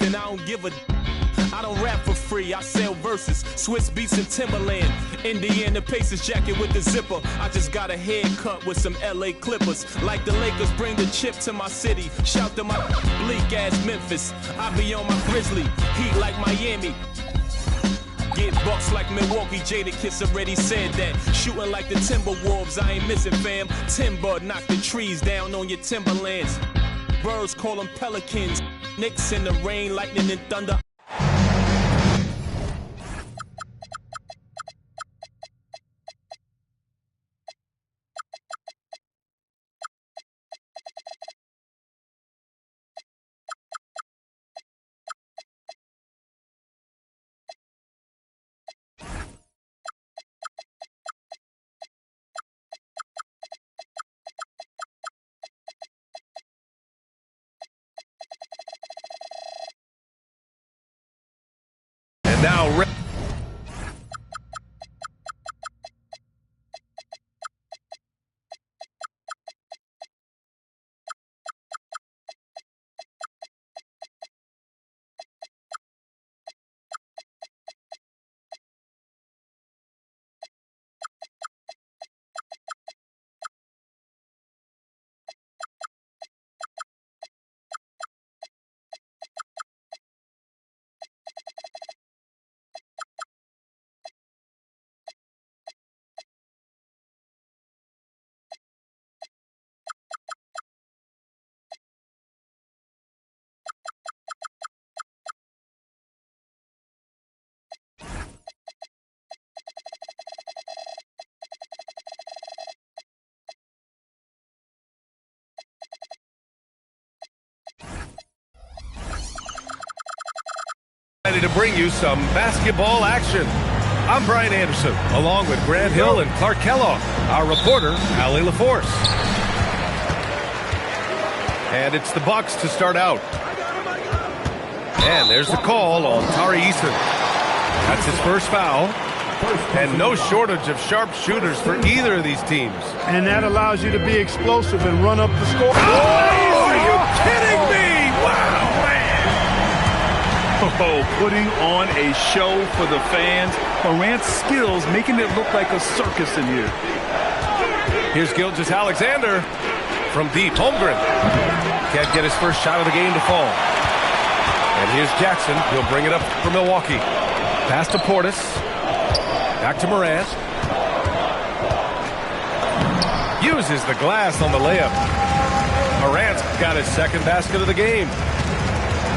and I don't give a. I don't rap for free, I sell verses, Swiss beats and Timberland, Indiana Pacers jacket with the zipper. I just got a haircut with some LA Clippers. Like the Lakers bring the chip to my city, shout to my bleak ass Memphis. I be on my Grizzly, heat like Miami. Get bucks like Milwaukee, Jadakiss already said that. Shooting like the Timberwolves, I ain't missing fam. Timber knock the trees down on your timberlands. Birds call them pelicans. Knicks in the rain, lightning and thunder. Now, ready to bring you some basketball action. I'm Brian Anderson, along with Grant Hill and Clark Kellogg, our reporter, Allie LaForce. And it's the Bucks to start out. And there's the call on Tari Eason. That's his first foul. And no shortage of sharp shooters for either of these teams. And that allows you to be explosive and run up the score. Oh, are you kidding me? Wow, man. Oh, putting on a show for the fans. Morant's skills making it look like a circus in here. Here's Gilgeous-Alexander from deep. Holmgren can't get his first shot of the game to fall. And here's Jackson. He'll bring it up for Milwaukee. Pass to Portis. Back to Morant. Uses the glass on the layup. Morant's got his second basket of the game.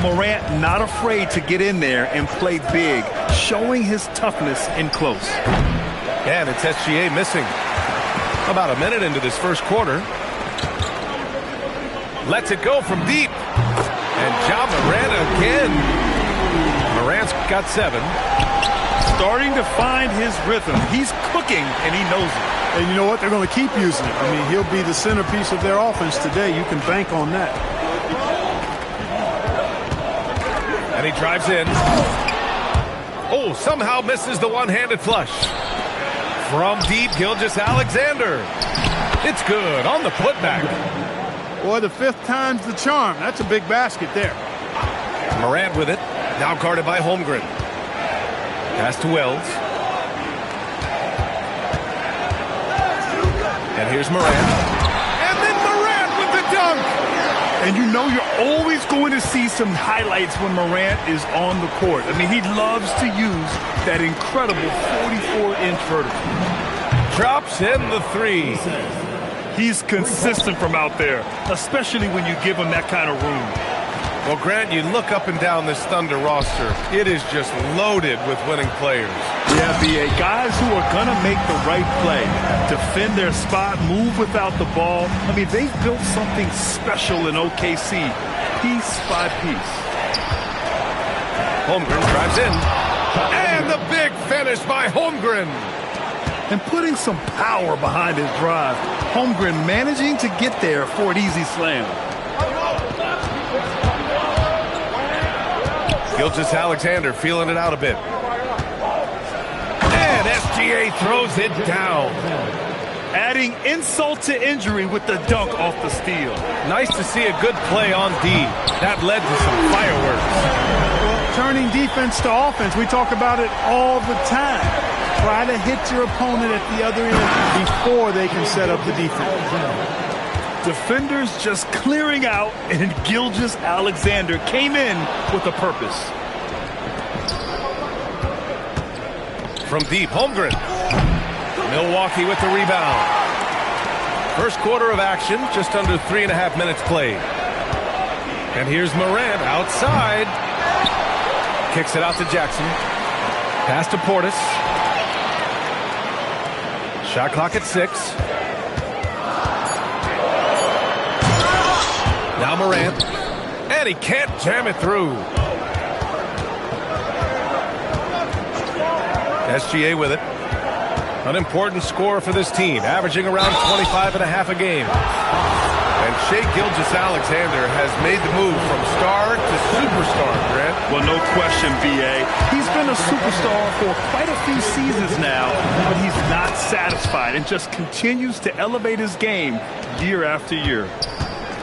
Morant not afraid to get in there and play big, showing his toughness in close. And it's SGA missing. About a minute into this first quarter. Lets it go from deep. And Ja Morant again. Morant's got 7. Starting to find his rhythm. He's cooking, and he knows it. And you know what? They're going to keep using it. I mean, he'll be the centerpiece of their offense today. You can bank on that. And he drives in. Oh, somehow misses the one-handed flush. From deep, Gilgeous-Alexander. It's good on the putback. Boy, the 5th time's the charm. That's a big basket there. Morant with it. Now guarded by Holmgren. Pass to Wells. And here's Morant. And then Morant with the dunk. And you know you're always going to see some highlights when Morant is on the court. I mean, he loves to use that incredible 44-inch vertical. Drops in the 3. He's consistent from out there, especially when you give him that kind of room. Well, Grant, you look up and down this Thunder roster. It is just loaded with winning players. Yeah, B.A. Guys who are going to make the right play, defend their spot, move without the ball. I mean, they've built something special in OKC, piece by piece. Holmgren drives in. And the big finish by Holmgren. And putting some power behind his drive. Holmgren managing to get there for an easy slam. Gilgeous-Alexander feeling it out a bit. And SGA throws it down. Adding insult to injury with the dunk off the steal. Nice to see a good play on D. That led to some fireworks. turning defense to offense. We talk about it all the time. Try to hit your opponent at the other end before they can set up the defense. Defenders just clearing out, and Gilgeous-Alexander came in with a purpose. From deep, Holmgren. Milwaukee with the rebound. First quarter of action, just under 3.5 minutes played. And here's Morant outside. Kicks it out to Jackson. Pass to Portis. Shot clock at 6. Now Morant. And he can't jam it through. SGA with it. An important score for this team, averaging around 25.5 a game. And Shai Gilgeous-Alexander has made the move from star to superstar, Grant. Well, no question, B.A. He's been a superstar for quite a few seasons now, but he's not satisfied and just continues to elevate his game year after year.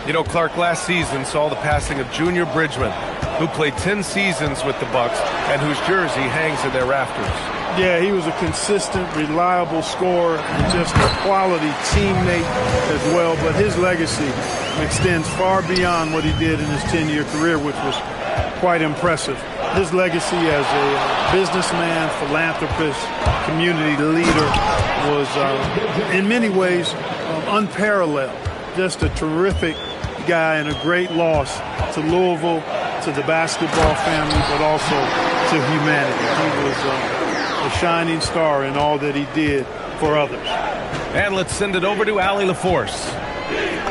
You know, Clark, last season saw the passing of Junior Bridgman, who played 10 seasons with the Bucks and whose jersey hangs in their rafters. Yeah, he was a consistent, reliable scorer and just a quality teammate as well. But his legacy extends far beyond what he did in his 10-year career, which was quite impressive. His legacy as a businessman, philanthropist, community leader was, in many ways, unparalleled. Just a terrific guy and a great loss to Louisville, to the basketball family, but also to humanity. He was a shining star in all that he did for others. And let's send it over to Allie LaForce.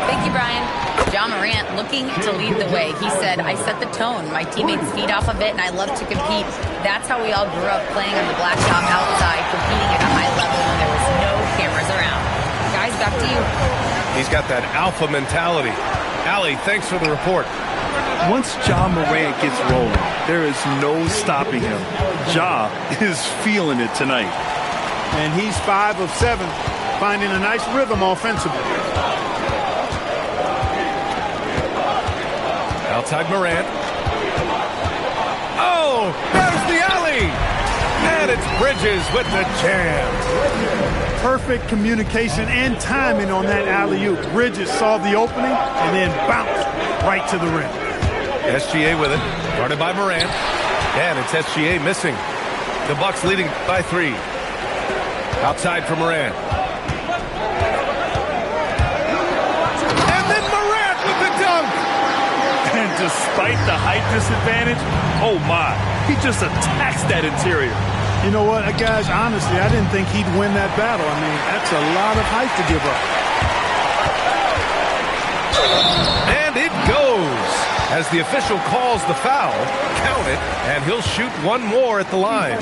Thank you, Brian. Ja Morant looking to lead the way. He said, I set the tone. My teammates feed off of it, and I love to compete. That's how we all grew up, playing on the blacktop outside, competing at a high level when there was no cameras around. Guys, back to you. He's got that alpha mentality. Allie, thanks for the report. Once Ja Morant gets rolling, there is no stopping him. Ja is feeling it tonight. And he's 5 of 7, finding a nice rhythm offensively. Outside Morant. Oh, there's the alley. And it's Bridges with the jam. Perfect communication and timing on that alley-oop. Bridges saw the opening and then bounced right to the rim. SGA with it, guarded by Morant, and it's SGA missing. The Bucks leading by 3. Outside for Morant. And then Morant with the dunk! And despite the height disadvantage, oh my, he just attacks that interior. You know what, guys, honestly, I didn't think he'd win that battle. I mean, that's a lot of height to give up. And it goes! As the official calls the foul, count it, and he'll shoot one more at the line.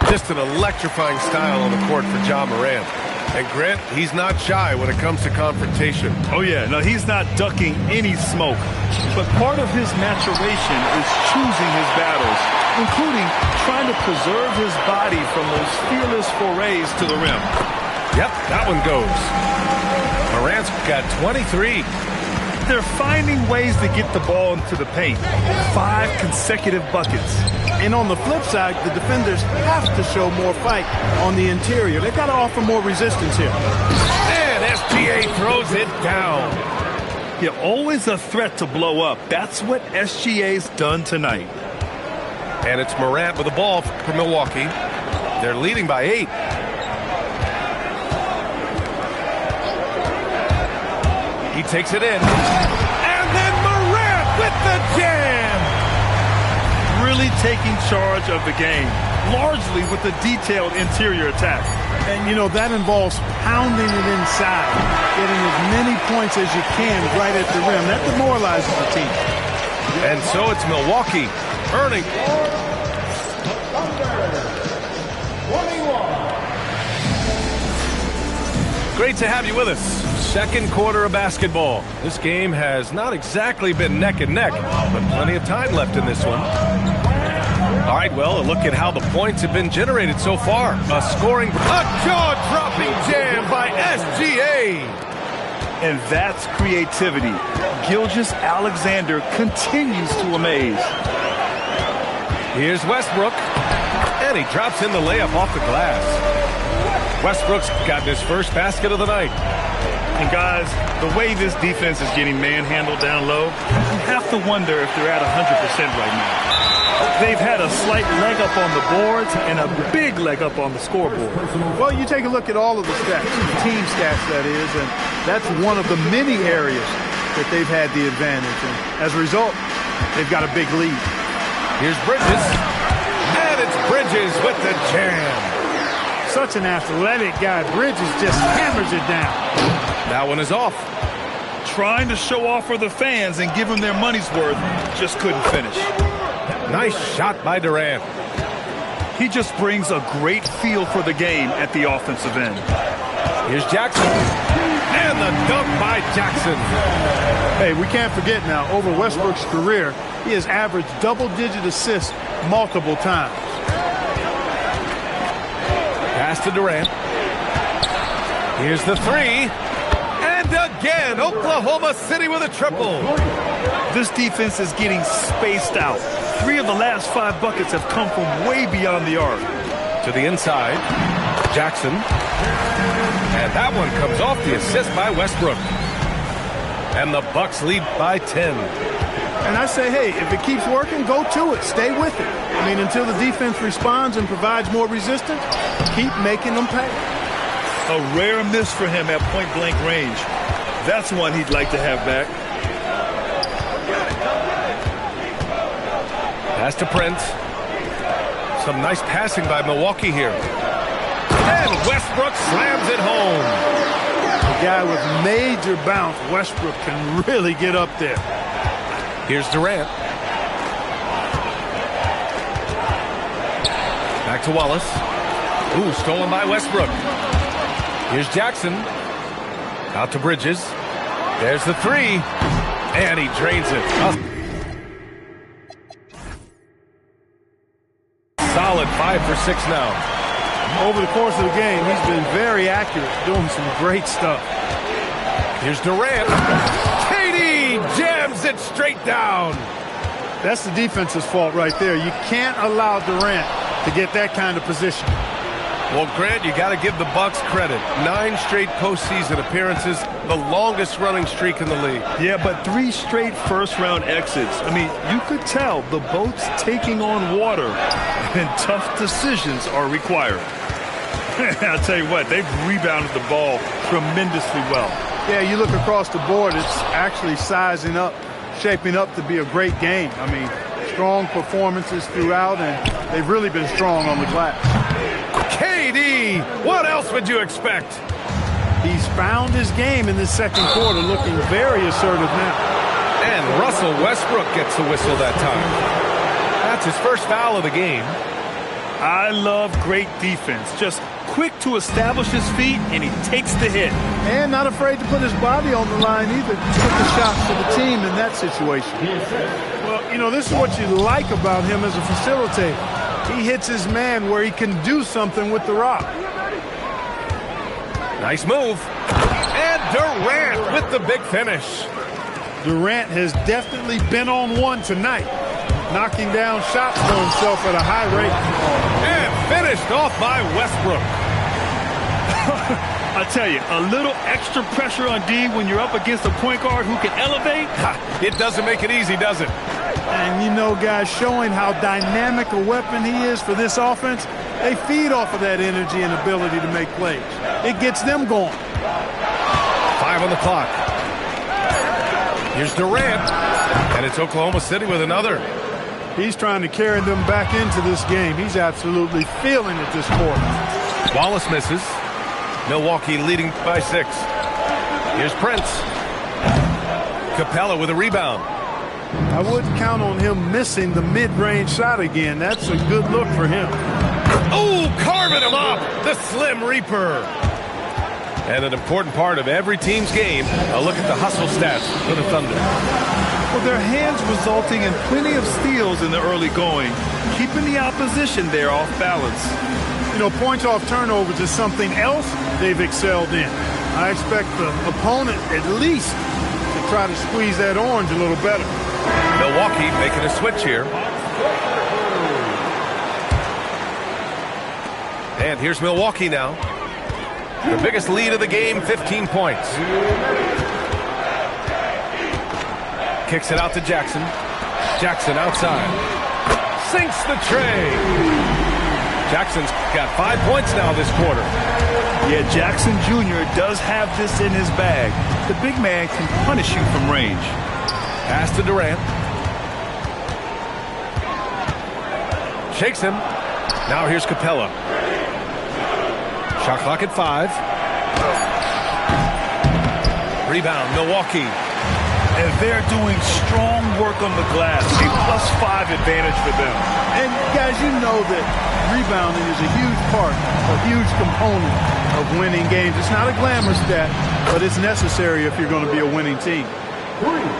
Just an electrifying style on the court for Ja Morant. And Grant, he's not shy when it comes to confrontation. Oh yeah, no, he's not ducking any smoke. But part of his maturation is choosing his battles, including trying to preserve his body from those fearless forays to the rim. Yep, that one goes. Morant's got 23. They're finding ways to get the ball into the paint. 5 consecutive buckets. And on the flip side, the defenders have to show more fight on the interior. They've got to offer more resistance here. And SGA throws it down. Yeah, always a threat to blow up. That's what SGA's done tonight. And it's Morant with the ball for Milwaukee. They're leading by 8. He takes it in. And then Morant with the jam! Really taking charge of the game, largely with the detailed interior attack. And, you know, that involves pounding it inside, getting as many points as you can right at the rim. That demoralizes the team. And so it's Milwaukee earning. Great to have you with us. Second quarter of basketball. This game has not exactly been neck and neck, but plenty of time left in this one. All right, well, a look at how the points have been generated so far. A jaw-dropping jam by SGA. And that's creativity. Gilgeous-Alexander continues to amaze. Here's Westbrook, and he drops in the layup off the glass. Westbrook's gotten his first basket of the night. And guys, the way this defense is getting manhandled down low, you have to wonder if they're at 100% right now. They've had a slight leg up on the boards and a big leg up on the scoreboard. Well, you take a look at all of the stats, the team stats that is, and that's one of the many areas that they've had the advantage. And as a result, they've got a big lead. Here's Bridges, and it's Bridges with the jam. Such an athletic guy. Bridges just hammers it down. That one is off. Trying to show off for the fans and give them their money's worth, just couldn't finish. Nice shot by Durant. He just brings a great feel for the game at the offensive end. Here's Jackson. And the dunk by Jackson. Hey, we can't forget now, over Westbrook's career, he has averaged double-digit assists multiple times. Pass to Durant. Here's the three. And again, Oklahoma City with a triple. This defense is getting spaced out. 3 of the last 5 buckets have come from way beyond the arc. To the inside, Jackson. And that one comes off the assist by Westbrook. And the Bucks lead by 10. And I say, hey, if it keeps working, go to it. Stay with it. I mean, until the defense responds and provides more resistance, keep making them pay. A rare miss for him at point-blank range. That's one he'd like to have back. Pass to Prince. Some nice passing by Milwaukee here. And Westbrook slams it home. A guy with major bounce, Westbrook, can really get up there. Here's Durant. Back to Wallace. Ooh, stolen by Westbrook. Here's Jackson. Out to Bridges. There's the three. And he drains it. Solid 5 for 6 now. Over the course of the game, he's been very accurate, doing some great stuff. Here's Durant. KD jams it straight down. That's the defense's fault right there. You can't allow Durant to get that kind of position. Well, Grant, you got to give the Bucks credit. 9 straight postseason appearances, the longest running streak in the league. Yeah, but 3 straight first-round exits. I mean, you could tell the boat's taking on water, and tough decisions are required. I'll tell you what, they've rebounded the ball tremendously well. Yeah, you look across the board, it's actually sizing up, shaping up to be a great game. I mean, strong performances throughout, and they've really been strong on the glass. KD, what else would you expect? He's found his game in this second quarter, looking very assertive now. And Russell Westbrook gets the whistle that time. That's his first foul of the game. I love great defense. Just quick to establish his feet, and he takes the hit. And not afraid to put his body on the line either. Took the shot for the team in that situation. Well, you know, this is what you like about him as a facilitator. He hits his man where he can do something with the rock. Nice move. And Durant with the big finish. Durant has definitely been on one tonight, knocking down shots for himself at a high rate. And finished off by Westbrook. I tell you, a little extra pressure on D when you're up against a point guard who can elevate. It doesn't make it easy, does it? And you know, guys, showing how dynamic a weapon he is for this offense, they feed off of that energy and ability to make plays. It gets them going. 5 on the clock. Here's Durant. And it's Oklahoma City with another. He's trying to carry them back into this game. He's absolutely feeling it this quarter. Wallace misses. Milwaukee leading by 6. Here's Prince. Capella with a rebound. I wouldn't count on him missing the mid-range shot again. That's a good look for him. Oh, carving him up. The Slim Reaper. And an important part of every team's game, a look at the hustle stats for the Thunder. Well, their hands resulting in plenty of steals in the early going, keeping the opposition there off balance. You know, points off turnovers is something else they've excelled in. I expect the opponent at least to try to squeeze that orange a little better. Milwaukee making a switch here. And here's Milwaukee now. The biggest lead of the game, 15 points. Kicks it out to Jackson. Jackson outside. Sinks the tray. Jackson's got 5 points now this quarter. Yeah, Jackson Jr. does have this in his bag. The big man can punish you from range. Pass to Durant. Shakes him. Now here's Capella. Shot clock at 5. Rebound, Milwaukee. And they're doing strong work on the glass. A +5 advantage for them. And guys, you know that rebounding is a huge part, a huge component of winning games. It's not a glamour stat, but it's necessary if you're going to be a winning team.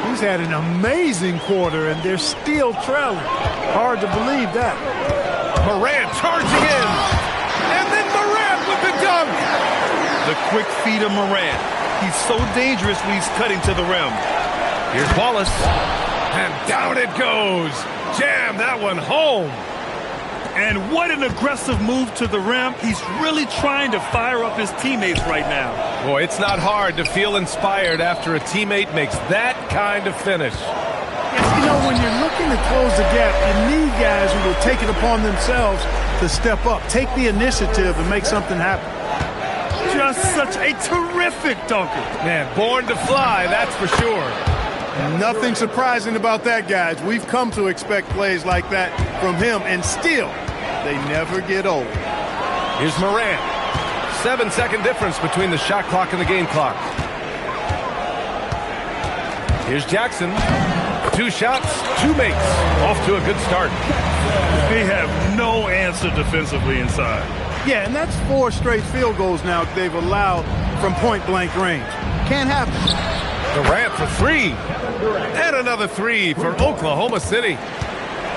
He's had an amazing quarter, and they're still trailing. Hard to believe that. Morant charging in. And then Morant with the dunk. The quick feed of Morant. He's so dangerous when he's cutting to the rim. Here's Wallace. And down it goes. Jam that one home. And what an aggressive move to the rim. He's really trying to fire up his teammates right now. Boy, it's not hard to feel inspired after a teammate makes that kind of finish. You know, when you're looking to close the gap, you need guys who will take it upon themselves to step up, take the initiative, and make something happen. Just such a terrific dunker. Man, born to fly, that's for sure. Nothing surprising about that, guys. We've come to expect plays like that from him, and still, they never get old. Here's Morant. 7-second difference between the shot clock and the game clock. Here's Jackson. 2 shots, 2 makes. Off to a good start. They have no answer defensively inside. Yeah, and that's 4 straight field goals now they've allowed from point-blank range. Can't happen. Durant for 3. And another 3 for Oklahoma City.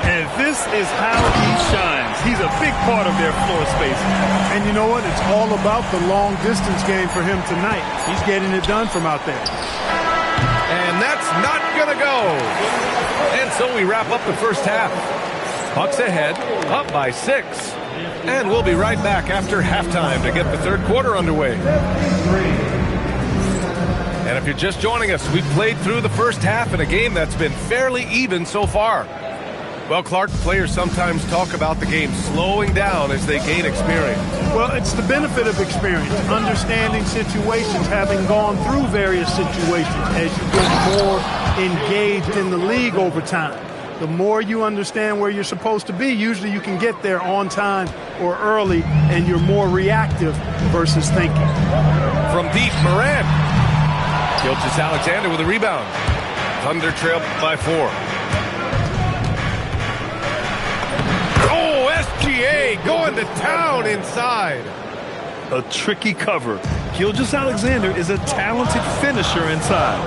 And this is how he shines. He's a big part of their floor spacing. And you know what? It's all about the long-distance game for him tonight. He's getting it done from out there. And that's not going to go. And so we wrap up the first half. Bucks ahead, up by 6. And we'll be right back after halftime to get the third quarter underway. And if you're just joining us, we've played through the first half in a game that's been fairly even so far. Well, Clark, players sometimes talk about the game slowing down as they gain experience. Well, it's the benefit of experience, understanding situations, having gone through various situations as you get more engaged in the league over time. The more you understand where you're supposed to be, usually you can get there on time or early, and you're more reactive versus thinking. From deep, Morant. Gilgeous-Alexander with a rebound. Thunder trail by 4. Oh, SGA going to town inside. A tricky cover. Gilgeous-Alexander is a talented finisher inside.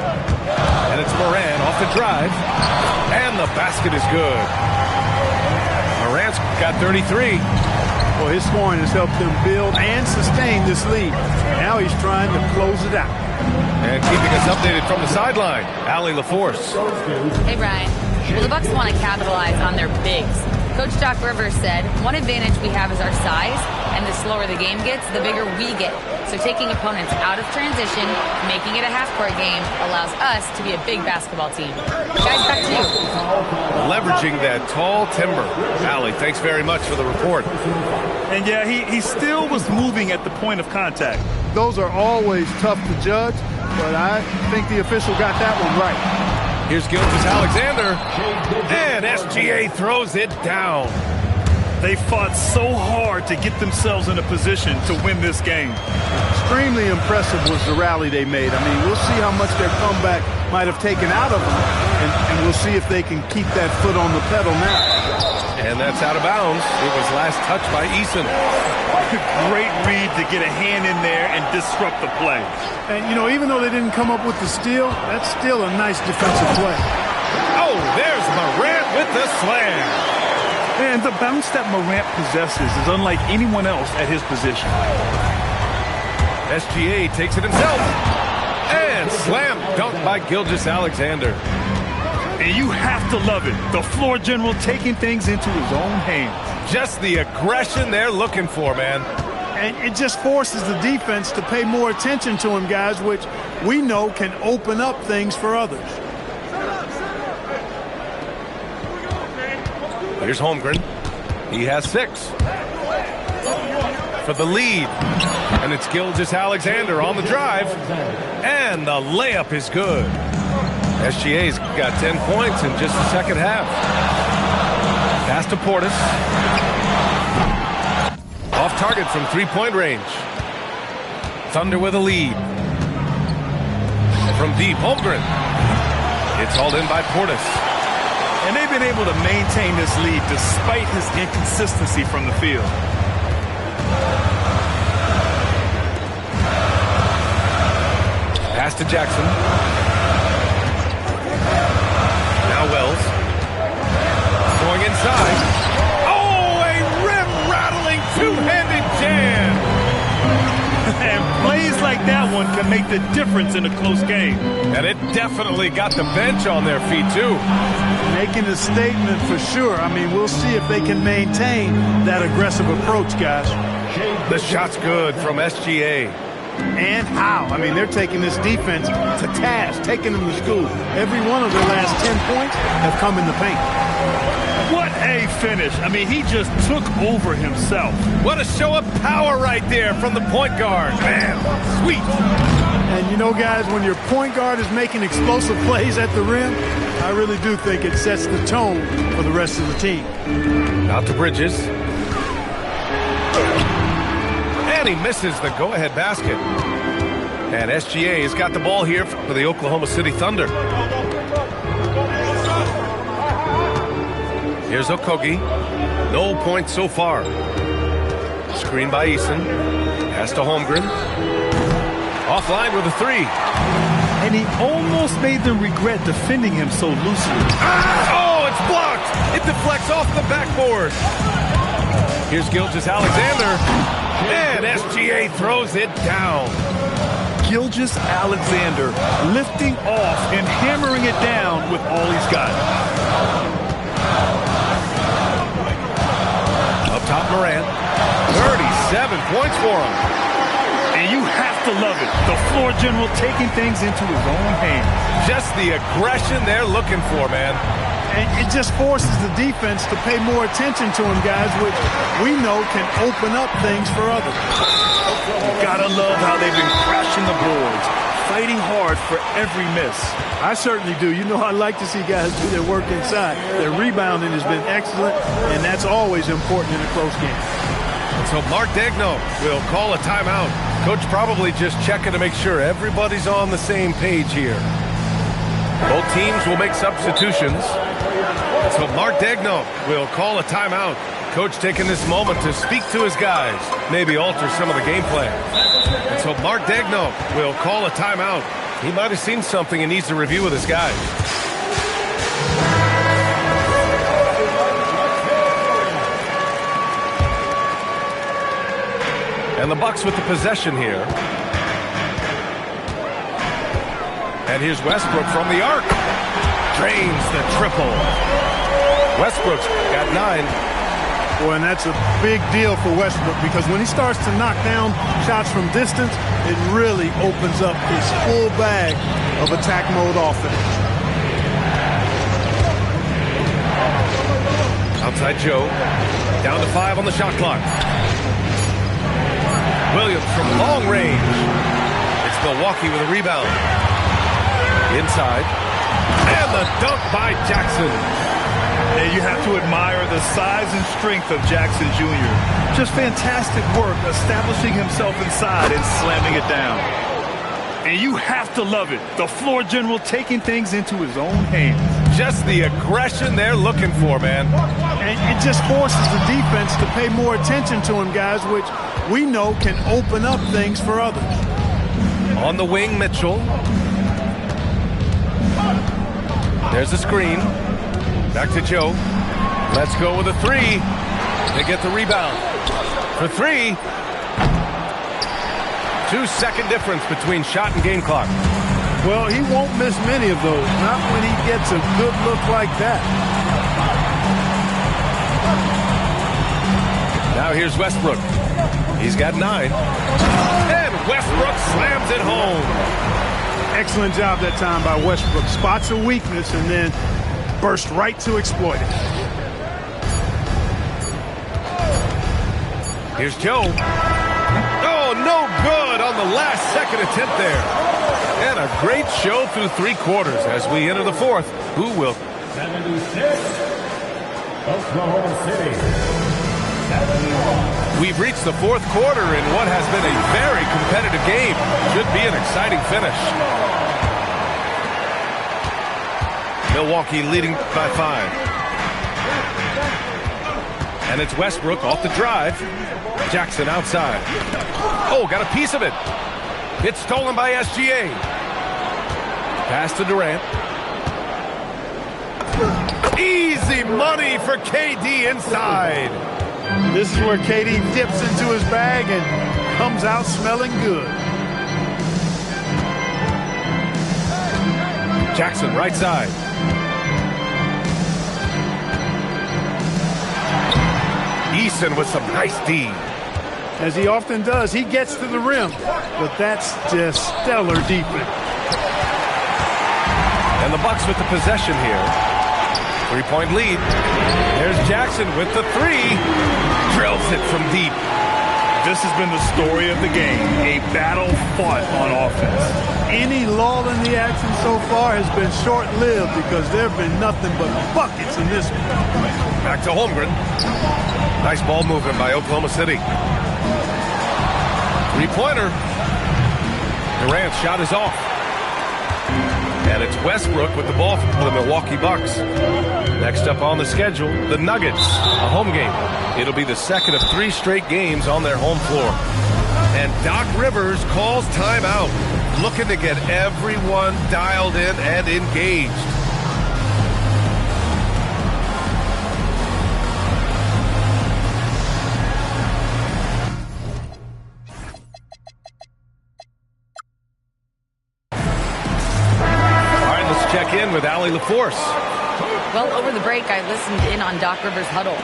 And it's Morant off the drive. And the basket is good. Morant's got 33. Well, his scoring has helped them build and sustain this lead. Now he's trying to close it out. And keeping us updated from the sideline, Allie LaForce. Hey, Brian. Well, the Bucks want to capitalize on their bigs. Coach Doc Rivers said, one advantage we have is our size, and the slower the game gets, the bigger we get. So taking opponents out of transition, making it a half-court game, allows us to be a big basketball team. Guys, back to you. Leveraging that tall timber. Allie, thanks very much for the report. And yeah, he still was moving at the point of contact. Those are always tough to judge, but I think the official got that one right. Here's Gilgeous-Alexander, and SGA throws it down. They fought so hard to get themselves in a position to win this game. Extremely impressive was the rally they made. I mean, we'll see how much their comeback might have taken out of them, and we'll see if they can keep that foot on the pedal now. And that's out of bounds. It was last touched by Eason. Great read to get a hand in there and disrupt the play. And, you know, even though they didn't come up with the steal, that's still a nice defensive play. Oh, there's Morant with the slam. And the bounce that Morant possesses is unlike anyone else at his position. SGA takes it himself. And slam dunk by Gilgeous-Alexander. And you have to love it. The floor general taking things into his own hands. Just the aggression they're looking for, man. And it just forces the defense to pay more attention to him, guys, which we know can open up things for others. Here's Holmgren. He has 6 for the lead. And it's Gilgeous-Alexander on the drive. And the layup is good. SGA's got 10 points in just the second half. Pass to Portis. Off target from three-point range. Thunder with a lead. From deep, Holmgren. It's hauled in by Portis. And they've been able to maintain this lead despite his inconsistency from the field. Pass to Jackson. Now Wells. Going inside. Oh, a rim-rattling two-handed jam. And plays like that one can make the difference in a close game. And it definitely got the bench on their feet, too. Making a statement for sure. I mean, we'll see if they can maintain that aggressive approach, guys. The shot's good from SGA. And how? I mean, they're taking this defense to task, taking them to school. Every one of their last 10 points have come in the paint. What a finish. I mean, he just took over himself. What a show of power right there from the point guard. Man, sweet. And you know, guys, when your point guard is making explosive plays at the rim, I really do think it sets the tone for the rest of the team. Out to Bridges. And he misses the go-ahead basket. And SGA has got the ball here for the Oklahoma City Thunder. Here's Okogie. No points so far. Screen by Eason. Pass to Holmgren. Offline with a 3. And he almost made them regret defending him so loosely. Oh, it's blocked. It deflects off the backboard. Here's Gilgeous-Alexander. And SGA throws it down. Gilgeous-Alexander lifting off and hammering it down with all he's got. Up top, Morant. 37 points for him. And you have to love it. The floor general taking things into his own hands. Just the aggression they're looking for, man. And it just forces the defense to pay more attention to him, guys, which we know can open up things for others. You gotta love how they've been crashing the boards, fighting hard for every miss. I certainly do. You know, I like to see guys do their work inside. Their rebounding has been excellent, and that's always important in a close game. So Mark Daigneault will call a timeout. Coach probably just checking to make sure everybody's on the same page here. Both teams will make substitutions. So Mark Daigneault will call a timeout. Coach taking this moment to speak to his guys, maybe alter some of the game plan. And so Mark Daigneault will call a timeout. He might have seen something and needs to review with his guys. And the Bucks with the possession here. And here's Westbrook from the arc. Drains the triple. Westbrook's got 9. Boy, and that's a big deal for Westbrook because when he starts to knock down shots from distance, it really opens up his full bag of attack mode offense. Outside Joe. Down to 5 on the shot clock. Williams from long range. It's Milwaukee with a rebound. Inside. And the dunk by Jackson. And you have to admire the size and strength of Jackson Jr. Just fantastic work establishing himself inside and slamming it down. And you have to love it. The floor general taking things into his own hands. Just the aggression they're looking for, man. And it just forces the defense to pay more attention to him, guys, which we know can open up things for others. On the wing, Mitchell. There's a screen. Back to Joe. Let's go with a 3. They get the rebound. For 3. 2-second difference between shot and game clock. Well, he won't miss many of those. Not when he gets a good look like that. Now here's Westbrook. He's got 9. And Westbrook slams it home. Excellent job that time by Westbrook. Spots a weakness and then burst right to exploit it. Here's Joe. Oh, no good on the last second attempt there. And a great show through 3 quarters as we enter the 4th. Who will? 76, Oklahoma City. 71. We've reached the 4th quarter in what has been a very competitive game. Should be an exciting finish. Milwaukee leading by 5. And it's Westbrook off the drive. Jackson outside. Oh, got a piece of it. It's stolen by SGA. Pass to Durant. Easy money for KD inside. This is where KD dips into his bag and comes out smelling good. Jackson right side. Eason with some nice D. As he often does, he gets to the rim, but that's just stellar defense. And the Bucks with the possession here. 3-point lead. There's Jackson with the 3. Drills it from deep. This has been the story of the game, a battle fought on offense. Any lull in the action so far has been short-lived because there have been nothing but buckets in this one. Back to Holmgren. Nice ball movement by Oklahoma City. 3-pointer. Durant's shot is off. And it's Westbrook with the ball for the Milwaukee Bucks. Next up on the schedule, the Nuggets, a home game. It'll be the second of 3 straight games on their home floor. And Doc Rivers calls timeout, looking to get everyone dialed in and engaged. Check in with Allie LaForce. Well, over the break, I listened in on Doc Rivers' huddle.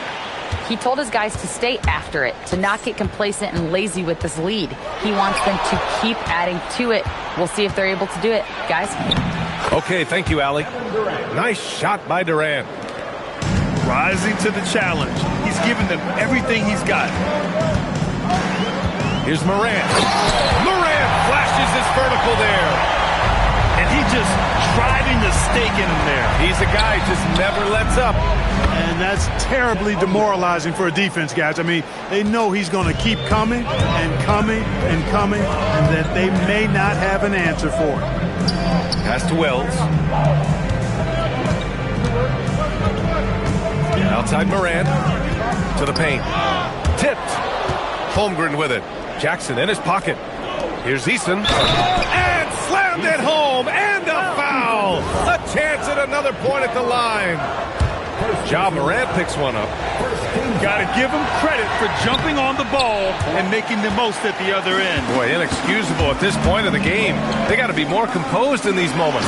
He told his guys to stay after it, to not get complacent and lazy with this lead. He wants them to keep adding to it. We'll see if they're able to do it, guys. Okay, thank you, Allie. Nice shot by Durant. Rising to the challenge. He's given them everything he's got. Here's Morant. Morant flashes his vertical there. And he just driving the stake in him there. He's a guy who just never lets up. And that's terribly demoralizing for a defense, guys. I mean, they know he's going to keep coming and coming and coming, and that they may not have an answer for it. Pass to Wells. Outside Morant. To the paint. Tipped. Holmgren with it. Jackson in his pocket. Here's Eason. And slammed it home. And a foul. A chance at another point at the line. Ja Morant picks one up. Got to give him credit for jumping on the ball and making the most at the other end. Boy, inexcusable at this point of the game. They got to be more composed in these moments.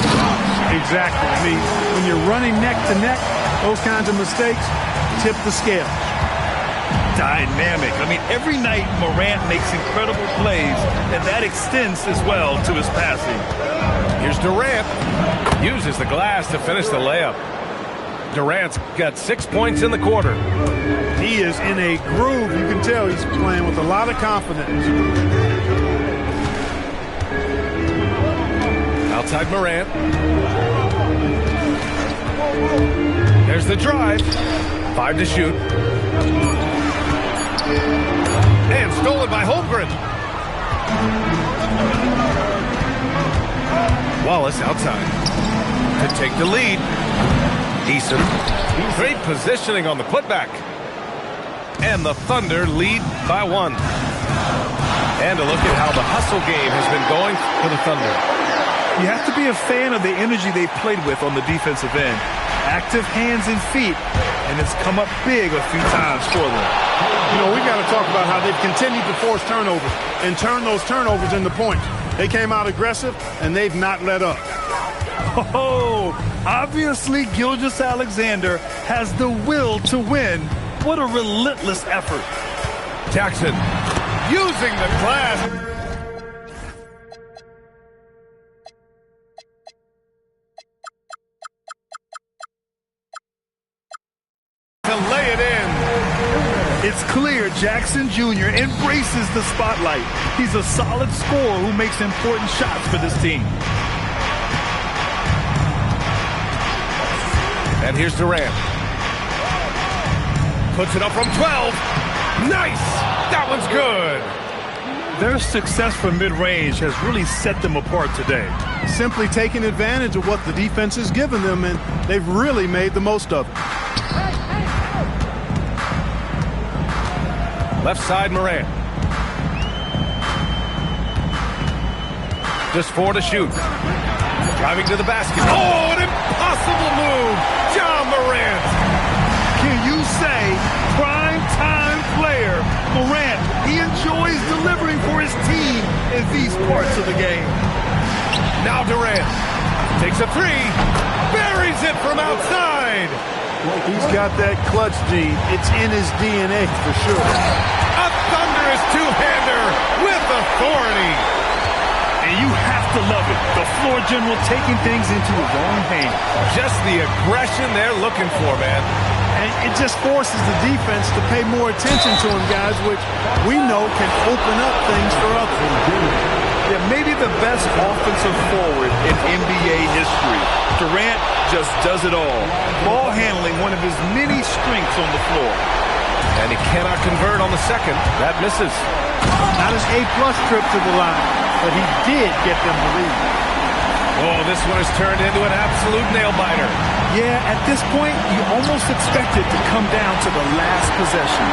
Exactly. I mean, when you're running neck to neck, those kinds of mistakes tip the scale. Dynamic. I mean, every night Morant makes incredible plays, and that extends as well to his passing. Here's Durant. Uses the glass to finish the layup. Durant's got 6 points in the quarter. He is in a groove. You can tell he's playing with a lot of confidence. Outside Morant. There's the drive. 5 to shoot. And stolen by Holmgren. Wallace outside to take the lead. Eason. Great positioning on the putback. And the Thunder lead by 1. And a look at how the hustle game has been going for the Thunder. You have to be a fan of the energy they've played with on the defensive end. Active hands and feet, and it's come up big a few times for them. You know, we got to talk about how they've continued to force turnovers and turn those turnovers into points. They came out aggressive, and they've not let up. Oh, obviously Gilgeous-Alexander has the will to win. What a relentless effort. Jackson using the glass. To lay it in. It's clear Jackson Jr. embraces the spotlight. He's a solid scorer who makes important shots for this team. And here's Durant. Puts it up from 12. Nice! That one's good. Their success from mid-range has really set them apart today. Simply taking advantage of what the defense has given them, and they've really made the most of it. Left side, Morant. Just 4 to shoot. Driving to the basket. Oh, an impossible move! John Morant! Can you say prime time player Morant? He enjoys delivering for his team in these parts of the game. Now Durant takes a 3. Buries it from outside. He's got that clutch gene. It's in his DNA for sure. A thunderous two-hander with authority. And you have to love it. The floor general taking things into his own hands. Just the aggression they're looking for, man. And it just forces the defense to pay more attention to him, guys, which we know can open up things for others. Yeah, maybe the best offensive forward in NBA history. Durant just does it all. Ball handling, one of his many strengths on the floor. And he cannot convert on the second. That misses. Not his A-plus trip to the line, but he did get them the lead. Oh, this one has turned into an absolute nail-biter. Yeah, at this point, you almost expect it to come down to the last possession.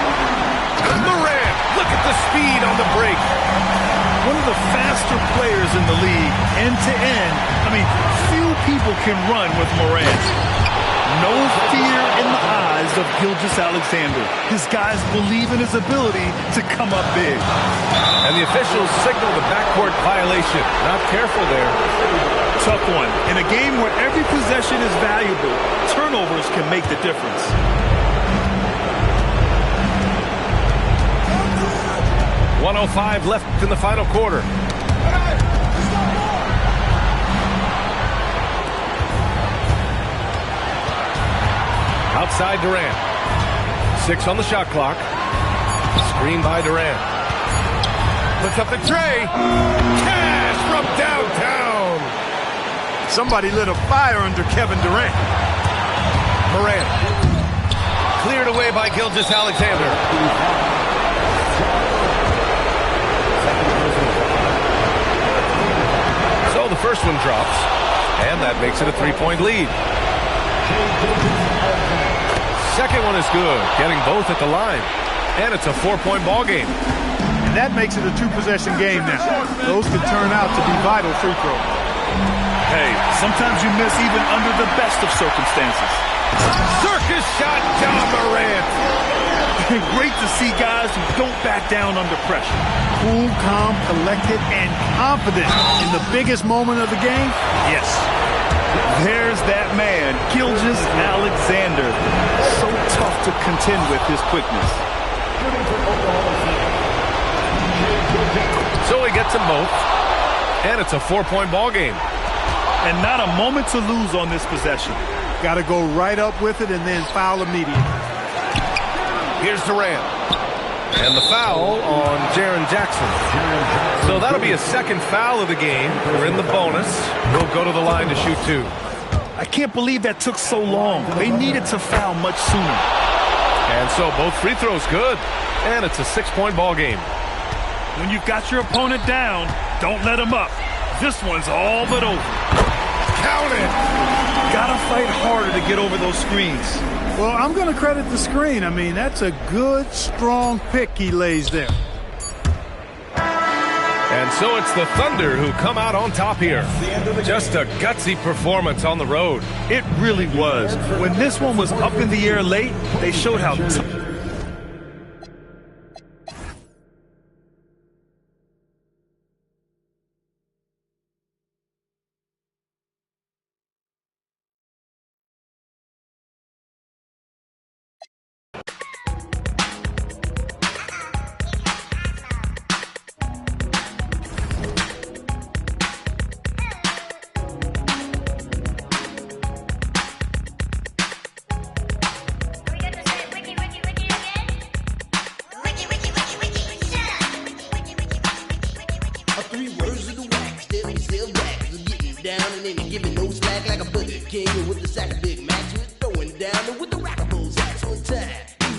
Morant, look at the speed on the break. One of the faster players in the league, end-to-end. I mean, few people can run with Morant. No fear in the eyes of Gilgeous-Alexander. His guys believe in his ability to come up big. And the officials signal the backcourt violation. Not careful there. Tough one. In a game where every possession is valuable, turnovers can make the difference. .105 left in the final quarter. Outside Durant. 6 on the shot clock. Screen by Durant. Puts up the tray. Cash from downtown. Somebody lit a fire under Kevin Durant. Morant. Cleared away by Gilgeous-Alexander. So the first one drops, and that makes it a 3-point lead. Second one is good, getting both at the line. And it's a 4-point ball game. And that makes it a 2-possession game now. Those could turn out to be vital free throws. Hey, sometimes you miss even under the best of circumstances. Circus shot, John Morant. Great to see guys who don't back down under pressure. Cool, calm, collected, and confident in the biggest moment of the game. Yes. There's that man, Gilgeous-Alexander. So tough to contend with his quickness. So he gets them both. And it's a 4-point ball game. And not a moment to lose on this possession. Got to go right up with it and then foul immediately. Here's Durant. And the foul on Jaren Jackson. So that'll be a second foul of the game. We're in the bonus. He'll go to the line to shoot 2. I can't believe that took so long. They needed to foul much sooner. And so both free throws good. And it's a 6-point ball game. When you've got your opponent down, don't let him up. This one's all but over. Count it! Gotta fight harder to get over those screens. Well, I'm going to credit the screen. I mean, that's a good, strong pick he lays there. And so it's the Thunder who come out on top here. Just a gutsy performance on the road. It really was. When this one was up in the air late, they showed how in and giving no slack like a Burger King with the sack of Big Macs. We're throwing down with the rockables axe on time.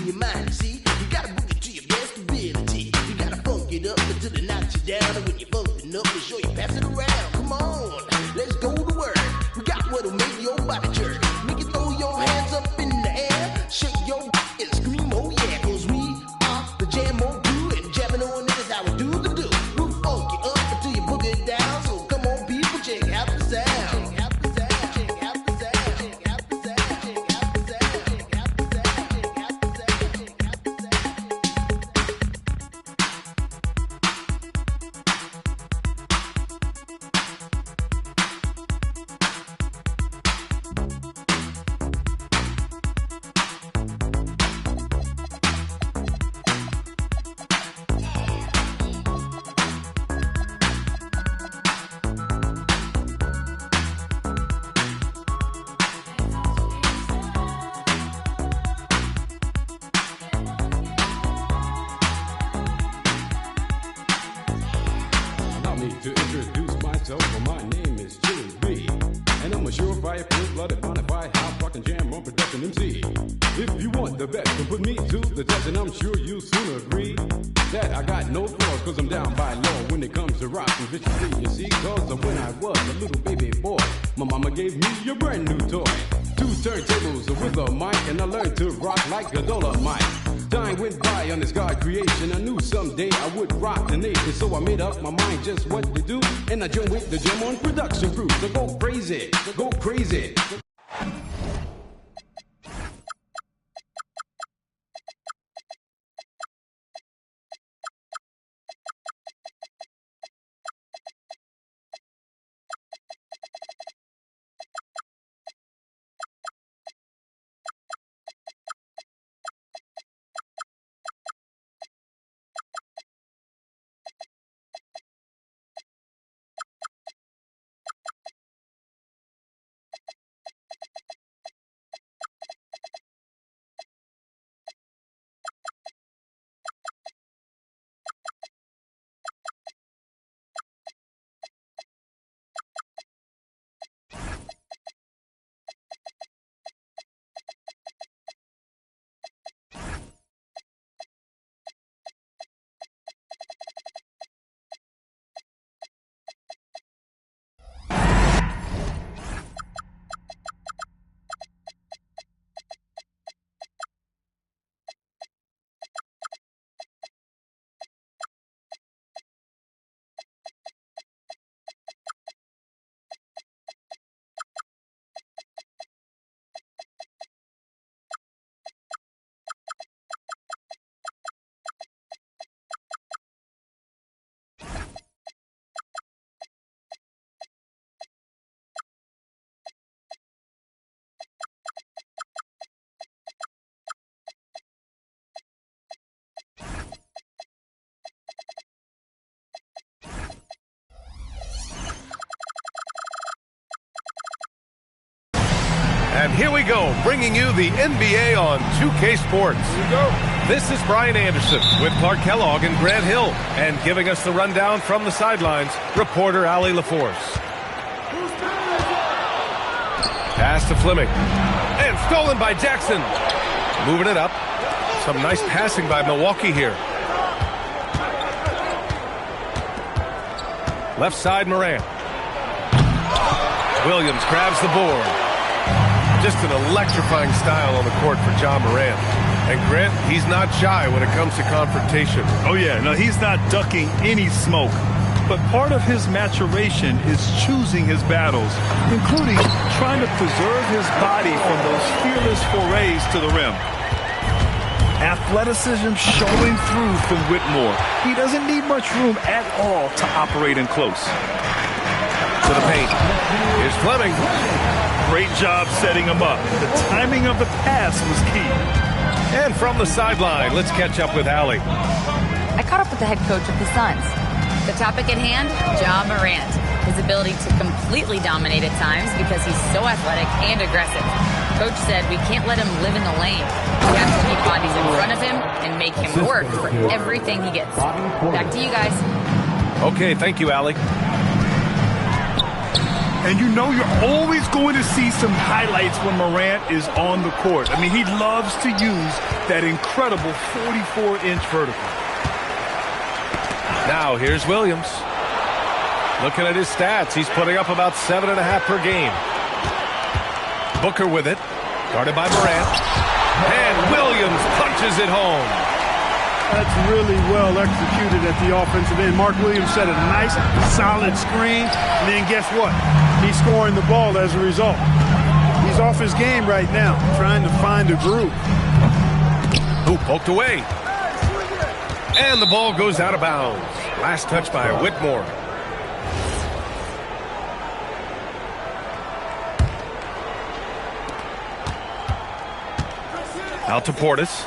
In your mind, see, you gotta book it to your best ability. You gotta funk it up until it knocks you down. And when you're funkin' up, be sure you pass it around. Come on, let's go to work. We got what'll make your body jerk. Make you throw your hands up in the air, shake your and scream, oh yeah, 'cause we are the jam on crew, and jamming on it is how we do the do. We'll funk you up until you book it down. So come on, people, check out the sound. Check out the sound. Check out the sound. Check out the sound. Check out the sound. Check out the sound. Check out the sound. Check out the sound. Allow me to introduce myself, for my name is Jimmy B. And I'm a surefire, full-blooded, bonafide, house rockin' jam on production MC. If you want the best, then put me to the test, and I'm sure you'll soon agree that I got no flaws, 'cause I'm down by law when it comes to rockin' viciously, you see. 'Cause when I was a little baby boy, my mama gave me a brand new toy. 2 turntables with a mic, and I learned to rock like a Dolomite. Time went by on this God creation. I knew someday I would rock the nation, so I made up my mind just what to do, and I joined with the Jam On production crew. So go crazy, go crazy. And here we go, bringing you the NBA on 2K Sports. Here we go. This is Brian Anderson with Clark Kellogg and Grant Hill. And giving us the rundown from the sidelines, reporter Allie LaForce. Pass to Fleming. And stolen by Jackson. Moving it up. Some nice passing by Milwaukee here. Left side, Morant. Williams grabs the board. Just an electrifying style on the court for John Morant. And Grant, he's not shy when it comes to confrontation. Oh, yeah. No, he's not ducking any smoke. But part of his maturation is choosing his battles, including trying to preserve his body from those fearless forays to the rim. Athleticism showing through from Whitmore. He doesn't need much room at all to operate in close. To the paint. Here's Fleming. Great job setting him up. The timing of the pass was key. And from the sideline, let's catch up with Allie. I caught up with the head coach of the Suns. The topic at hand, John Morant. His ability to completely dominate at times because he's so athletic and aggressive. Coach said we can't let him live in the lane. We have to keep bodies in front of him and make him work for everything he gets. Back to you guys. Okay, thank you, Allie. And you know you're always going to see some highlights when Morant is on the court. I mean, he loves to use that incredible 44-inch vertical. Now here's Williams. Looking at his stats, he's putting up about 7.5 per game. Booker with it, guarded by Morant. And Williams punches it home. That's really well executed at the offensive end. Mark Williams set a nice, solid screen, and then guess what? He's scoring the ball as a result. He's off his game right now, trying to find a groove. Who poked away. And the ball goes out of bounds. Last touch by Whitmore. Out to Portis.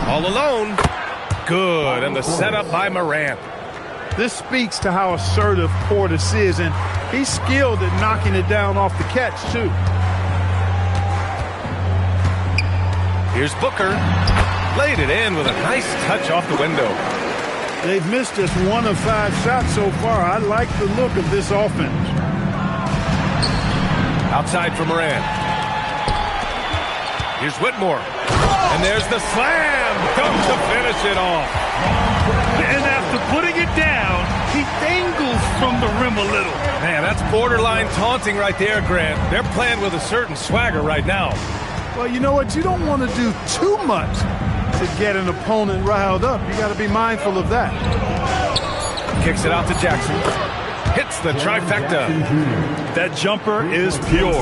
All alone. Good. And the setup by Morant. This speaks to how assertive Portis is, and he's skilled at knocking it down off the catch, too. Here's Booker. Laid it in with a nice touch off the window. They've missed just 1 of 5 shots so far. I like the look of this offense. Outside for Morant. Here's Whitmore. And there's the slam. Dunk to finish it off. And after putting it down, he dangles from the rim a little. Man, that's borderline taunting right there, Grant. They're playing with a certain swagger right now. Well, you know what? You don't want to do too much to get an opponent riled up. You got to be mindful of that. Kicks it out to Jackson. Hits the trifecta. That jumper is pure.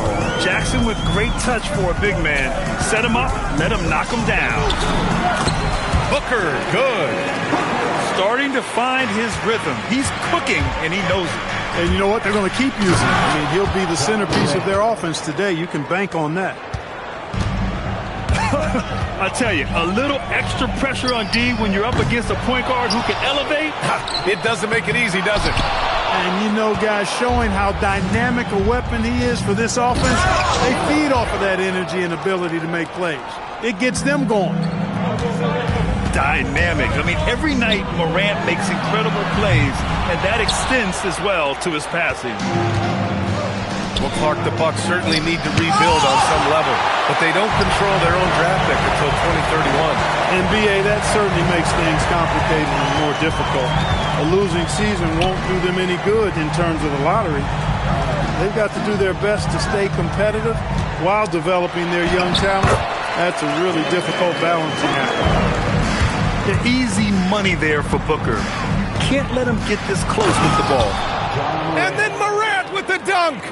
Jackson with great touch for a big man. Set him up, let him knock him down. Booker, good. Starting to find his rhythm. He's cooking, and he knows it. And you know what? They're going to keep using him. I mean, he'll be the centerpiece of their offense today. You can bank on that. I tell you, a little extra pressure on D when you're up against a point guard who can elevate. It doesn't make it easy, does it? And you know, guys, showing how dynamic a weapon he is for this offense, they feed off of that energy and ability to make plays. It gets them going. Dynamic. I mean, every night Morant makes incredible plays, and that extends as well to his passing. Well, Clark, the Bucks certainly need to rebuild on some level, but they don't control their own draft pick until 2031. And, B.A., that certainly makes things complicated and more difficult. A losing season won't do them any good in terms of the lottery. They've got to do their best to stay competitive while developing their young talent. That's a really difficult balancing act. The easy money there for Booker. Can't let him get this close with the ball. And then Morant with the dunk.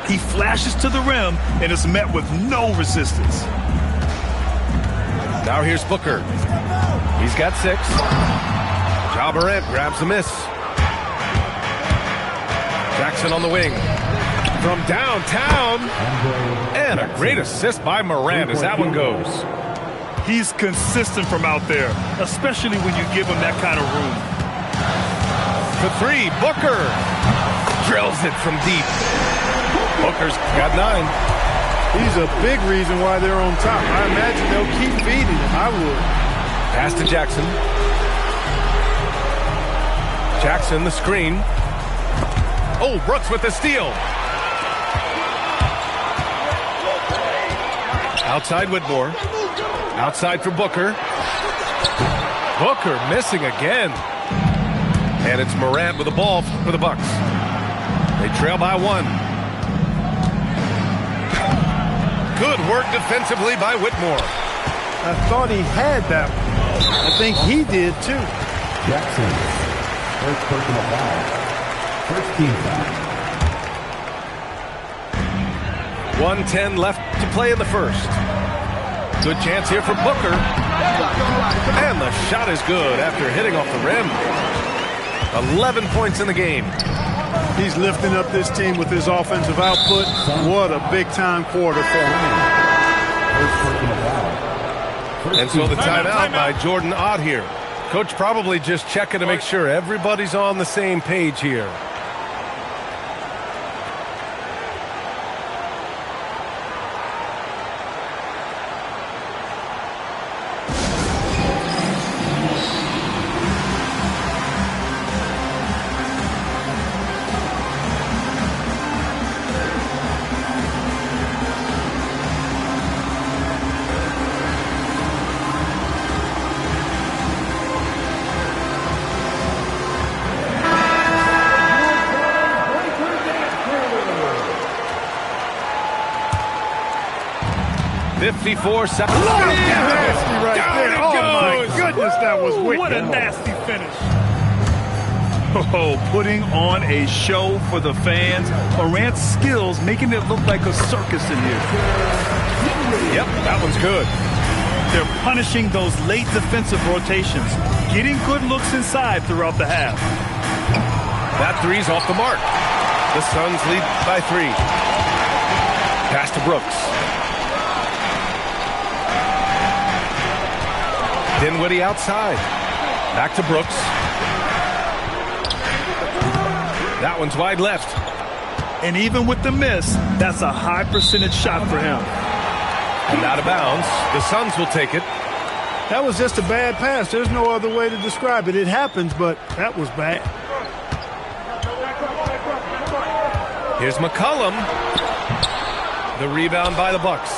He flashes to the rim and is met with no resistance. Now here's Booker. He's got 6. Ja Morant grabs the miss. Jackson on the wing. From downtown. And a great assist by Morant as that one goes. He's consistent from out there, especially when you give him that kind of room. For 3, Booker. Drills it from deep. Booker's got 9. He's a big reason why they're on top. I imagine they'll keep feeding him. I would. Pass to Jackson. Jackson, the screen. Oh, Brooks with the steal. Outside Whitmore. Outside for Booker. Booker missing again. And it's Morant with the ball for the Bucks. They trail by 1. Good work defensively by Whitmore. I thought he had that one. I think he did, too. Jackson, first personal foul. First team foul. 1:10 left to play in the first. Good chance here for Booker. And the shot is good after hitting off the rim. 11 points in the game. He's lifting up this team with his offensive output. What a big-time quarter for him. And so the timeout by Jordan Ott here. Coach probably just checking to make sure everybody's on the same page here. 54 seconds. Nasty right there. Oh, my goodness, that was wicked. What a nasty finish. Oh, putting on a show for the fans. Morant's skills making it look like a circus in here. Yep, that one's good. They're punishing those late defensive rotations, getting good looks inside throughout the half. That three's off the mark. The Suns lead by 3. Pass to Brooks. Dinwiddie outside. Back to Brooks. That one's wide left. And even with the miss, that's a high percentage shot for him. And out of bounds. The Suns will take it. That was just a bad pass. There's no other way to describe it. It happens, but that was bad. Here's McCollum. The rebound by the Bucks.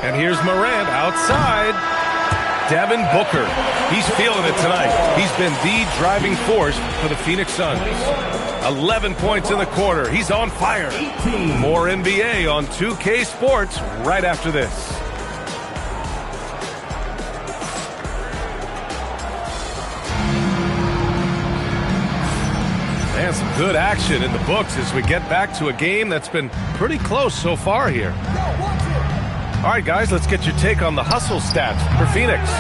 And here's Morant outside. Devin Booker. He's feeling it tonight. He's been the driving force for the Phoenix Suns. 11 points in the quarter. He's on fire. More NBA on 2K Sports right after this. And some good action in the books as we get back to a game that's been pretty close so far here. All right, guys, let's get your take on the hustle stats for Phoenix.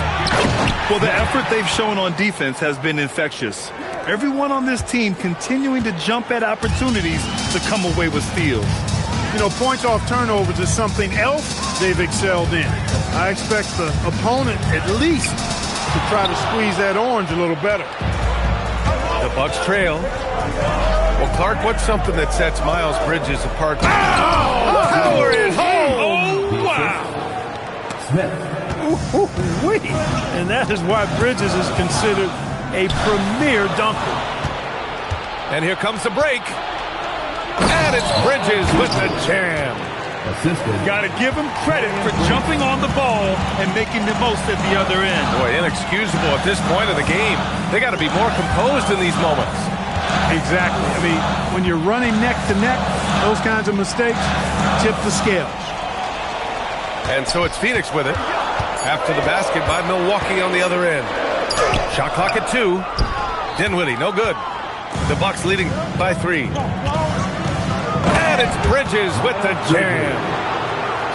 Well, the effort they've shown on defense has been infectious. Everyone on this team continuing to jump at opportunities to come away with steals. You know, points off turnovers is something else they've excelled in. I expect the opponent at least to try to squeeze that orange a little better. The Bucks trail. Well, Clark, what's something that sets Miles Bridges apart? Power is home! Oh, wow! Smith. And that is why Bridges is considered a premier dunker. And here comes the break. And it's Bridges with the jam. Assisted. Got to give him credit for jumping on the ball and making the most at the other end. Boy, inexcusable at this point of the game. They got to be more composed in these moments. Exactly. I mean, when you're running neck to neck, those kinds of mistakes tip the scales. And so it's Phoenix with it. After the basket by Milwaukee on the other end. Shot clock at 2. Dinwiddie, no good. The Bucks leading by 3. And it's Bridges with the jam.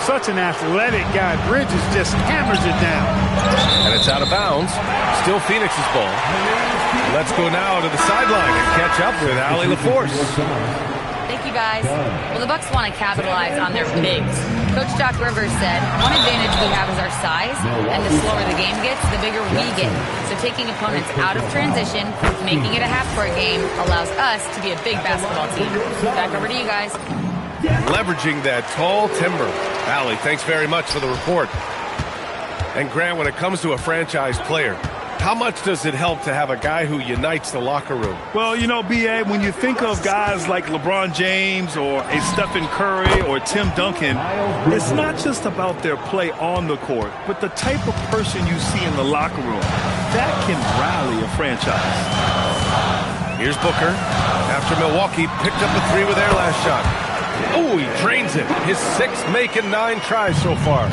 Such an athletic guy. Bridges just hammers it down. And it's out of bounds. Still Phoenix's ball. Let's go now to the sideline and catch up with Allie LaForce. Thank you, guys. Well, the Bucks want to capitalize on their bigs. Coach Doc Rivers said, one advantage we have is our size, and the slower the game gets, the bigger we get. So taking opponents out of transition, making it a half-court game, allows us to be a big basketball team. Back over to you guys. Leveraging that tall timber. Allie, thanks very much for the report. And Grant, when it comes to a franchise player, how much does it help to have a guy who unites the locker room? Well, you know, B.A., when you think of guys like LeBron James or a Stephen Curry or Tim Duncan, it's not just about their play on the court, but the type of person you see in the locker room. That can rally a franchise. Here's Booker. After Milwaukee picked up a 3 with their last shot. Oh, he drains it. His 6th make in 9 tries so far.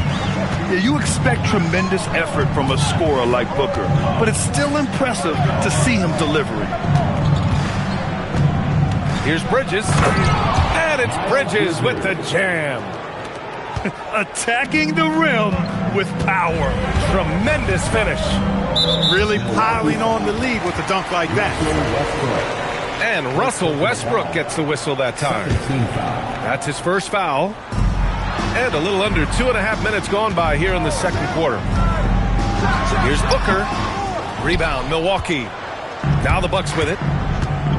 Yeah, you expect tremendous effort from a scorer like Booker, but it's still impressive to see him delivering. Here's Bridges. And it's Bridges with the jam. Attacking the rim with power. Tremendous finish. Really piling on the lead with a dunk like that. And Russell Westbrook gets the whistle that time. That's his first foul. And a little under 2.5 minutes gone by here in the second quarter. Here's Booker. Rebound, Milwaukee. Now the Bucks with it.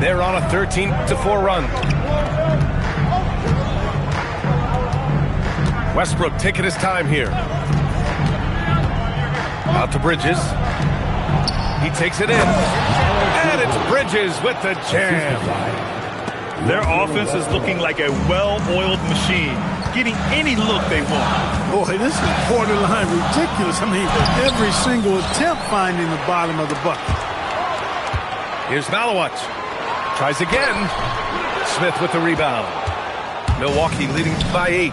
They're on a 13-4 run. Westbrook taking his time here. Out to Bridges. He takes it in. And it's Bridges with the jam. Their offense is looking like a well-oiled machine, getting any look they want. Boy, this is borderline ridiculous. I mean, every single attempt finding the bottom of the bucket. Here's Malawat. Tries again. Smith with the rebound. Milwaukee leading by 8.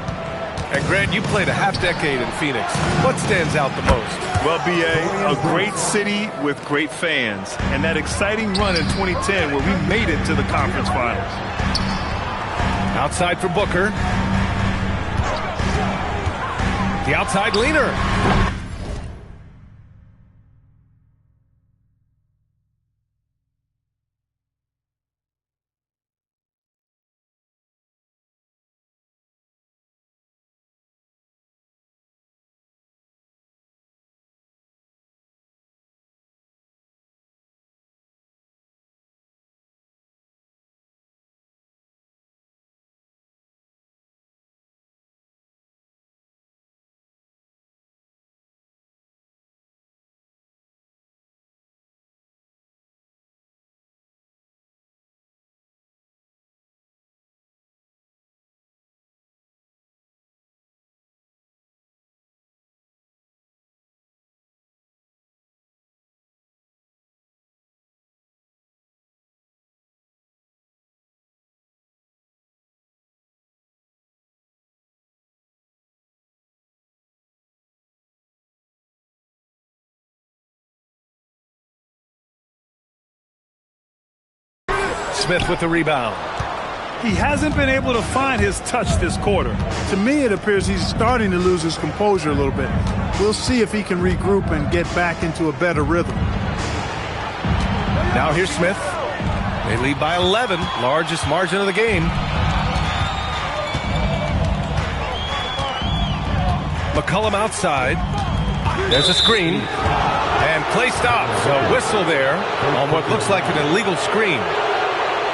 And Grant, you played a half-decade in Phoenix. What stands out the most? Well, B.A., a great city with great fans. And that exciting run in 2010 where we made it to the conference finals. Outside for Booker. The outside leaner. Smith with the rebound. He hasn't been able to find his touch this quarter. To me, it appears he's starting to lose his composure a little bit. We'll see if he can regroup and get back into a better rhythm. Now here's Smith. They lead by 11, largest margin of the game. McCollum outside. There's a screen. And play stops. A whistle there on what looks like an illegal screen.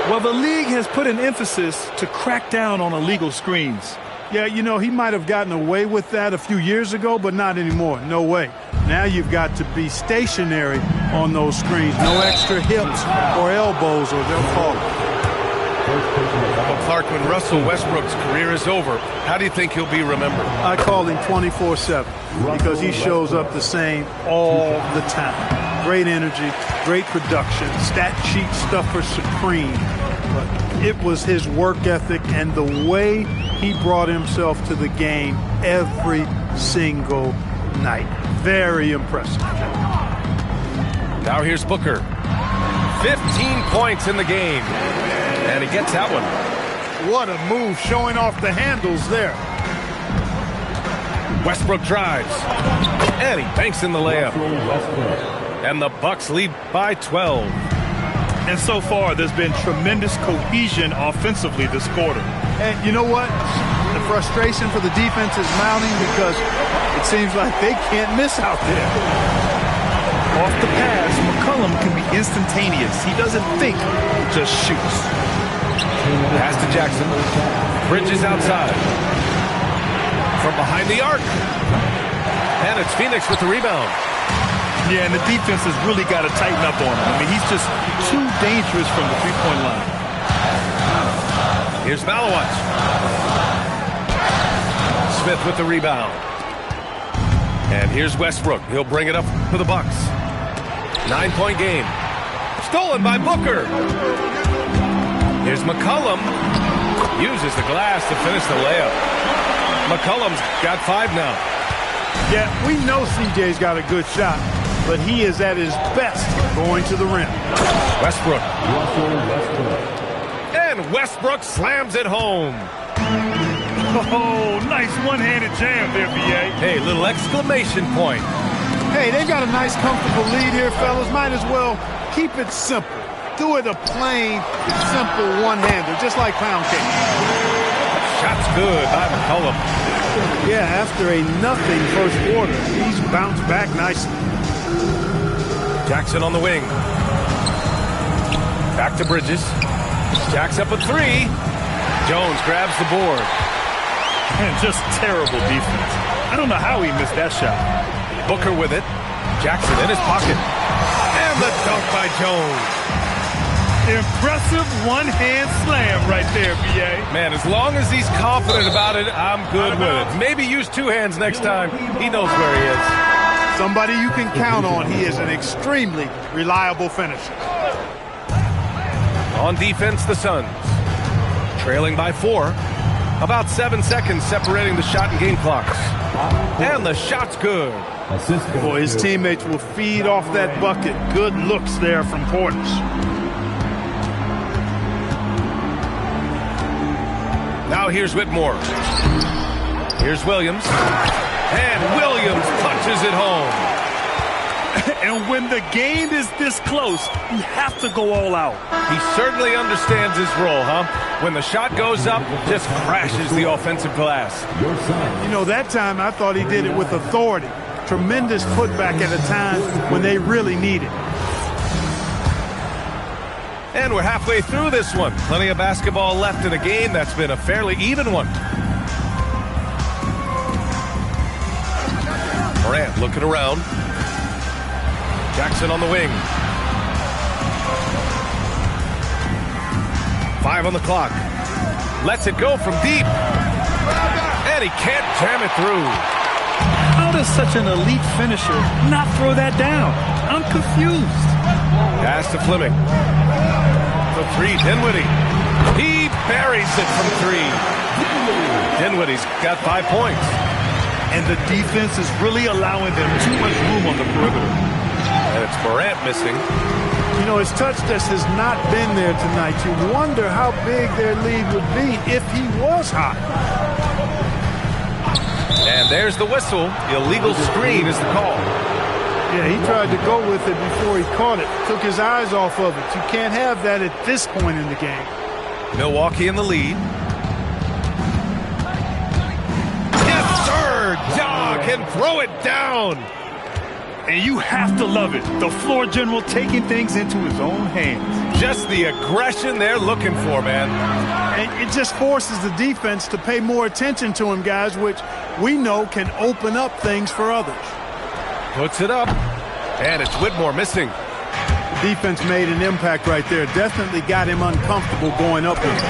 Well, the league has put an emphasis to crack down on illegal screens. Yeah, you know, he might have gotten away with that a few years ago, but not anymore. No way. Now you've got to be stationary on those screens. No extra hips or elbows or they'll fall. Well, Clark, when Russell Westbrook's career is over, how do you think he'll be remembered? I call him 24/7 because he shows up the same all the time. Great energy, great production, stat sheet stuffer supreme. But it was his work ethic and the way he brought himself to the game every single night. Very impressive. Now here's Booker. 15 points in the game. And he gets that one. What a move, showing off the handles there. Westbrook drives. And he banks in the layup. And the Bucks lead by 12. And so far, there's been tremendous cohesion offensively this quarter. And you know what? The frustration for the defense is mounting because it seems like they can't miss out there. Off the pass, McCollum can be instantaneous. He doesn't think, he just shoots. Pass to Jackson. Bridges outside. From behind the arc. And it's Phoenix with the rebound. Yeah, and the defense has really got to tighten up on him. I mean, he's just too dangerous from the three-point line. Here's Malawat. Smith with the rebound. And here's Westbrook. He'll bring it up for the Bucks. 9-point game. Stolen by Booker. Here's McCollum. Uses the glass to finish the layup. McCollum's got 5 now. Yeah, we know CJ's got a good shot, but he is at his best going to the rim. Westbrook. And Westbrook slams it home. Oh, nice one-handed jam there, B.A. Hey, little exclamation point. Hey, they've got a nice, comfortable lead here, fellas. Might as well keep it simple. Do it a plain, simple one-hander, just like pound cake. Shot's good by McCollum. Yeah, after a nothing first quarter, he's bounced back nicely. Jackson on the wing. Back to Bridges. Jacks up a 3. Jones grabs the board. Man, just terrible defense. I don't know how he missed that shot. Booker with it. Jackson in his pocket. And the dunk by Jones. Impressive one-hand slam right there, B.A. Man, as long as he's confident about it, I'm good with it. Maybe use 2 hands next time. He knows where he is. Somebody you can count on. He is an extremely reliable finisher. On defense, the Suns. Trailing by 4. About 7 seconds separating the shot and game clocks. And the shot's good. Boy, his teammates will feed off that bucket. Good looks there from Portis. Now here's Whitmore. Here's Williams. And Williams punches it home. And when the game is this close, you have to go all out. He certainly understands his role, huh? When the shot goes up, just crashes the offensive glass. You know, that time I thought he did it with authority. Tremendous putback at a time when they really need it. And we're halfway through this one. Plenty of basketball left in a game that's been a fairly even one. Morant looking around. Jackson on the wing. 5 on the clock. Lets it go from deep. And he can't jam it through. How does such an elite finisher not throw that down? I'm confused. Pass to Fleming. For 3, Dinwiddie. He buries it from 3. Dinwiddie's got 5 points. And the defense is really allowing them too much room on the perimeter. And it's Morant missing. You know, his touch test has not been there tonight. You wonder how big their lead would be if he was hot. And there's the whistle. Illegal screen is the call. Yeah, he tried to go with it before he caught it. Took his eyes off of it. You can't have that at this point in the game. Milwaukee in the lead. Yes, sir! Ja can throw it down. And you have to love it. The floor general taking things into his own hands. Just the aggression they're looking for, man. And it just forces the defense to pay more attention to him, guys, which we know can open up things for others. Puts it up. And it's Whitmore missing. The defense made an impact right there. Definitely got him uncomfortable going up with it.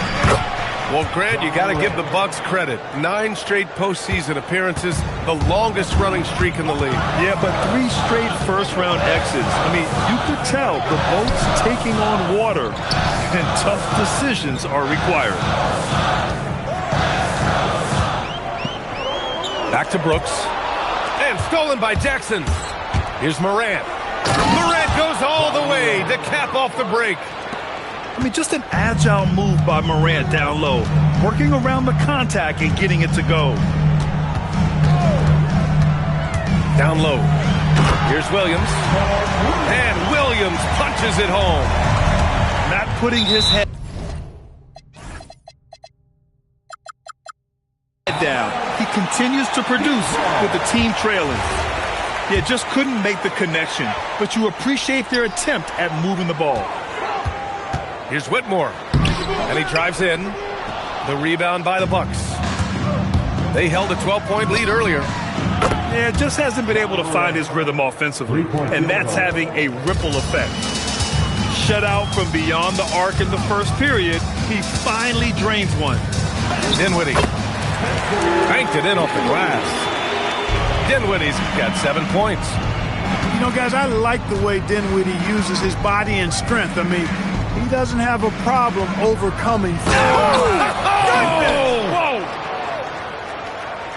Well, Grant, you got to give the Bucks credit. 9 straight postseason appearances, the longest running streak in the league. Yeah, but 3 straight first-round exits. I mean, you could tell the boat's taking on water, and tough decisions are required. Back to Brooks. And stolen by Jackson. Here's Morant. Morant goes all the way to cap off the break. I mean, just an agile move by Morant down low, working around the contact and getting it to go. Down low. Here's Williams. And Williams punches it home. Not putting his head down. He continues to produce with the team trailing. Yeah, just couldn't make the connection, but you appreciate their attempt at moving the ball. Here's Whitmore, and he drives in. The rebound by the Bucks. They held a 12-point lead earlier. Yeah, just hasn't been able to find his rhythm offensively, and that's having a ripple effect. Shut out from beyond the arc in the first period, he finally drains one. Dinwiddie banked it in off the glass. Dinwiddie's got 7 points. You know, guys, I like the way Dinwiddie uses his body and strength. I mean, he doesn't have a problem overcoming. Whoa!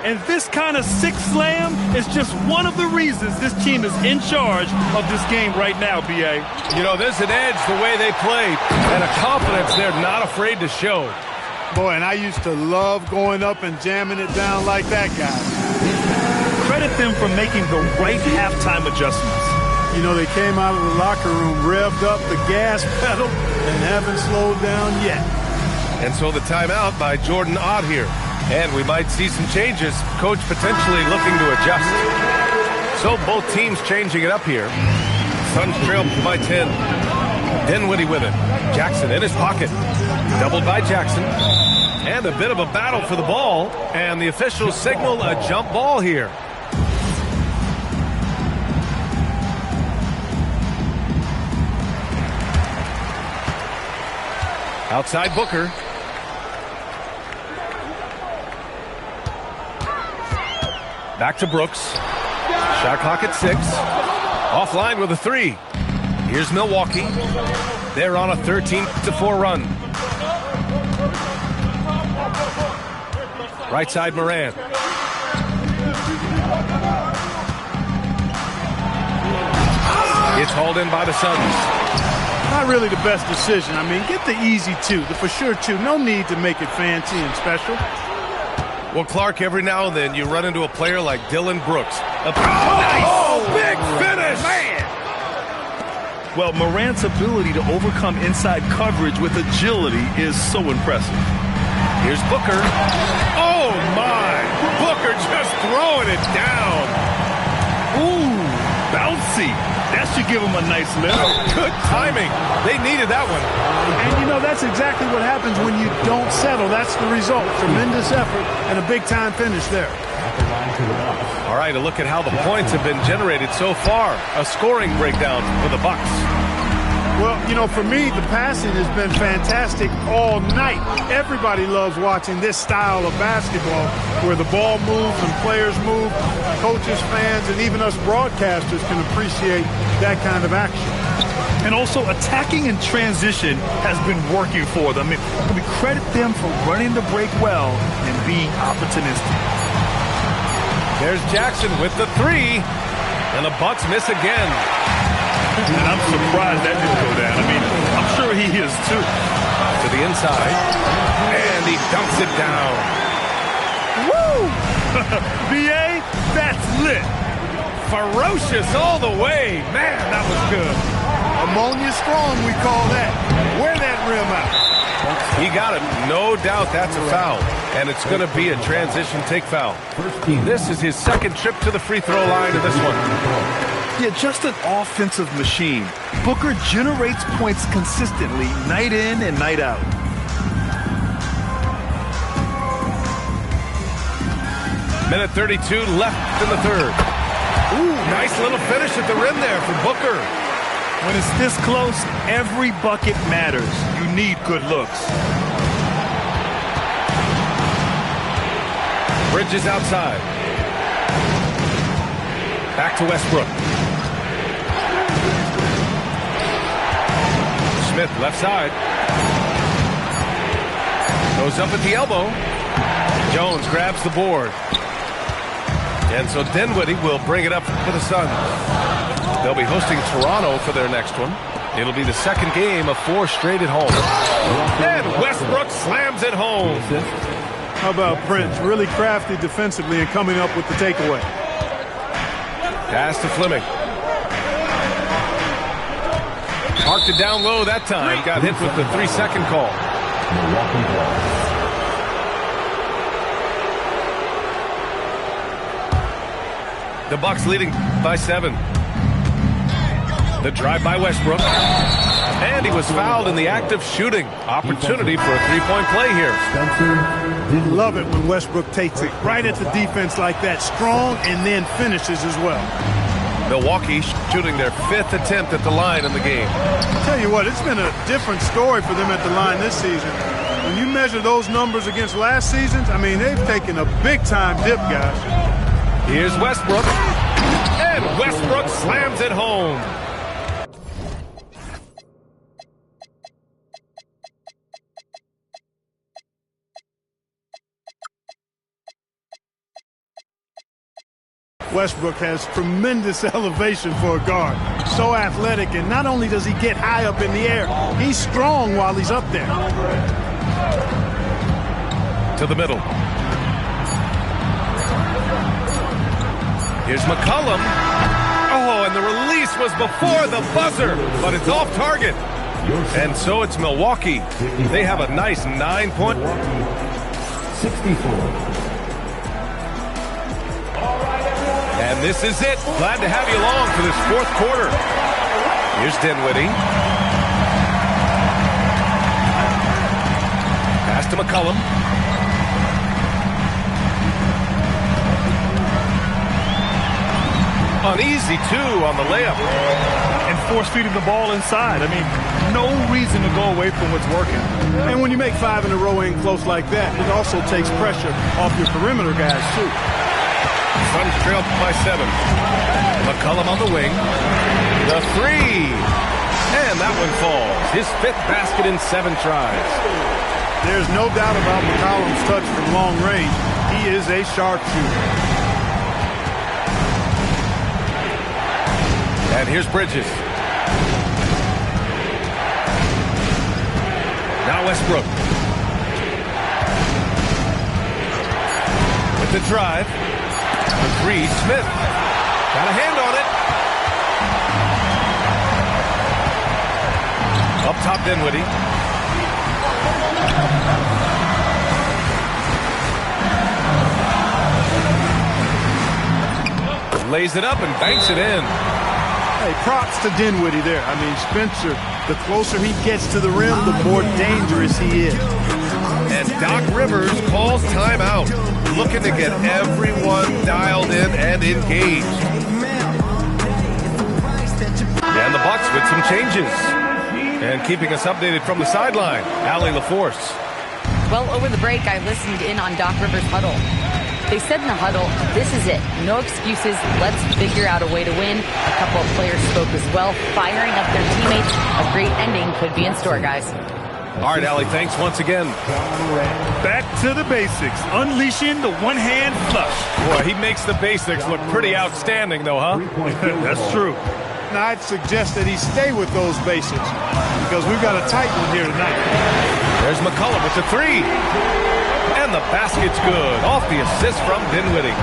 And this kind of sick slam is just one of the reasons this team is in charge of this game right now, B.A. You know, there's an edge the way they play and a confidence they're not afraid to show. Boy, and I used to love going up and jamming it down like that guy. Credit them for making the right halftime adjustments. You know, they came out of the locker room, revved up the gas pedal, and haven't slowed down yet. And so the timeout by Jordan Ott here. And we might see some changes. Coach potentially looking to adjust. So both teams changing it up here. Suns trail by 10. Dinwiddie with it. Jackson in his pocket. Doubled by Jackson. And a bit of a battle for the ball. And the officials signal a jump ball here. Outside Booker. Back to Brooks. Shot clock at 6. Offline with a 3. Here's Milwaukee. They're on a 13-4 run. Right side, Morant. It's hauled in by the Suns. Not really the best decision. I mean, get the easy two, the for sure two. No need to make it fancy and special. Well, Clark, every now and then you run into a player like Dylan Brooks. Big finish! Man! Well, Morant's ability to overcome inside coverage with agility is so impressive. Here's Booker. Oh, my! Booker just throwing it down. Ooh, bouncy. That should give him a nice lift. Good timing. They needed that one. And, you know, that's exactly what happens when you don't settle. That's the result. Tremendous effort and a big-time finish there. All right, a look at how the points have been generated so far. A scoring breakdown for the Bucks. Well, you know, for me, the passing has been fantastic all night. Everybody loves watching this style of basketball where the ball moves and players move. Coaches, fans, and even us broadcasters can appreciate that kind of action. And also, attacking in transition has been working for them. We credit them for running the break well and being opportunistic. There's Jackson with the three, and the Bucks miss again. And I'm surprised that didn't go down. I mean, I'm sure he is too. To the inside, and he dunks it down. Woo! BA, that's lit. Ferocious all the way. Man, that was good. Ammonia strong, we call that. Wear that rim out. He got it. No doubt that's a foul. And it's going to be a transition take foul. This is his second trip to the free throw line of this one. Yeah, just an offensive machine. Booker generates points consistently, night in and night out. Minute 32 left in the third. Ooh, nice little finish at the rim there for Booker. When it's this close, every bucket matters. You need good looks. Bridges outside. Back to Westbrook. Smith left side. Goes up at the elbow. Jones grabs the board. And so Dinwiddie will bring it up for the Suns. They'll be hosting Toronto for their next one. It'll be the second game of 4 straight at home. And Westbrook slams it home. How about Prince? Really crafty defensively and coming up with the takeaway. Pass to Fleming. Parked it down low that time. Got hit with the 3-second call. The Bucks leading by 7. The drive by Westbrook. And he was fouled in the act of shooting. Opportunity for a 3-point play here. Love it when Westbrook takes it right at the defense like that. Strong and then finishes as well. Milwaukee shooting their 5th attempt at the line in the game. I'll tell you what, it's been a different story for them at the line this season. When you measure those numbers against last season's, I mean, they've taken a big-time dip, guys. Here's Westbrook. And Westbrook slams it home. Westbrook has tremendous elevation for a guard. So athletic, and not only does he get high up in the air, he's strong while he's up there. To the middle. Here's McCollum. Oh, and the release was before the buzzer, but it's off target. And so it's Milwaukee. They have a nice 9-point. 64. And this is it. Glad to have you along for this 4th quarter. Here's Dinwiddie. Pass to McCollum. Uneasy, too, on the layup. And force-feeding the ball inside. I mean, no reason to go away from what's working. And when you make 5 in a row in close like that, it also takes pressure off your perimeter guys, too. Suns trail by 7. McCollum on the wing. The 3. And that one falls. His 5th basket in 7 tries. There's no doubt about McCollum's touch from long range. He is a sharpshooter. And here's Bridges. Now Westbrook. With the drive. The three, Smith. Got a hand on it. Up top, Dinwiddie. Lays it up and banks it in. Hey, props to Dinwiddie there. I mean, Spencer, the closer he gets to the rim, the more dangerous he is. And Doc Rivers calls timeout, looking to get everyone dialed in and engaged. And the Bucks with some changes. And keeping us updated from the sideline, Allie LaForce. Well, over the break, I listened in on Doc Rivers' huddle. They said in the huddle, this is it. No excuses. Let's figure out a way to win. A couple of players spoke as well, firing up their teammates. A great ending could be in store, guys. All right, Allie, thanks once again. Back to the basics. Unleashing the one-hand flush. Boy, he makes the basics look pretty outstanding, though, huh? That's true. Now, I'd suggest that he stay with those basics because we've got a tight one here tonight. There's McCollum with the three. And the basket's good. Off the assist from Dinwiddie.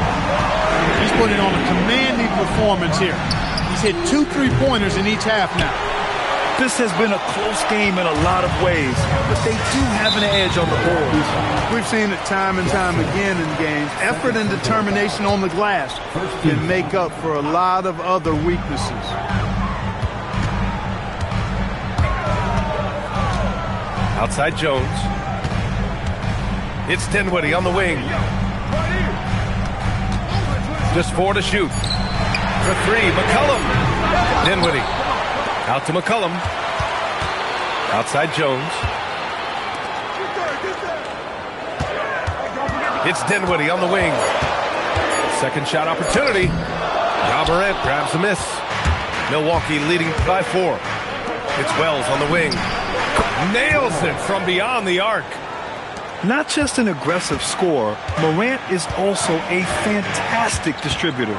He's putting on a commanding performance here. He's hit 2 3-pointers in each half now. This has been a close game in a lot of ways, but they do have an edge on the boards. We've seen it time and time again in games. Effort and determination on the glass can make up for a lot of other weaknesses. Outside Jones. It's Dinwiddie on the wing. Just 4 to shoot. For 3, McCollum. Dinwiddie. Out to McCollum. Outside Jones. It's Dinwiddie on the wing. Second shot opportunity. Ja Morant grabs the miss. Milwaukee leading by 4. It's Wells on the wing. Nails it from beyond the arc. Not just an aggressive scorer, Morant is also a fantastic distributor.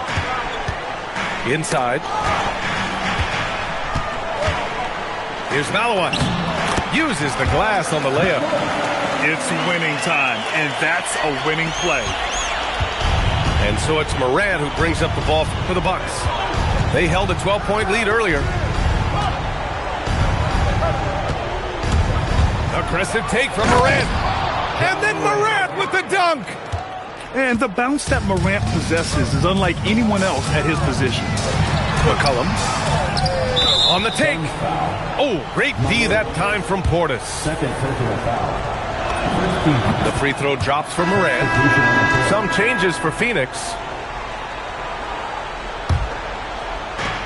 Inside. Here's Malawat. Uses the glass on the layup. It's winning time, and that's a winning play. And so it's Morant who brings up the ball for the Bucks. They held a 12-point lead earlier. Aggressive take from Morant. And then Morant with the dunk. And the bounce that Morant possesses is unlike anyone else at his position. McCollum on the take. Oh, great D that time from Portis. The free throw drops for Morant. Some changes for Phoenix.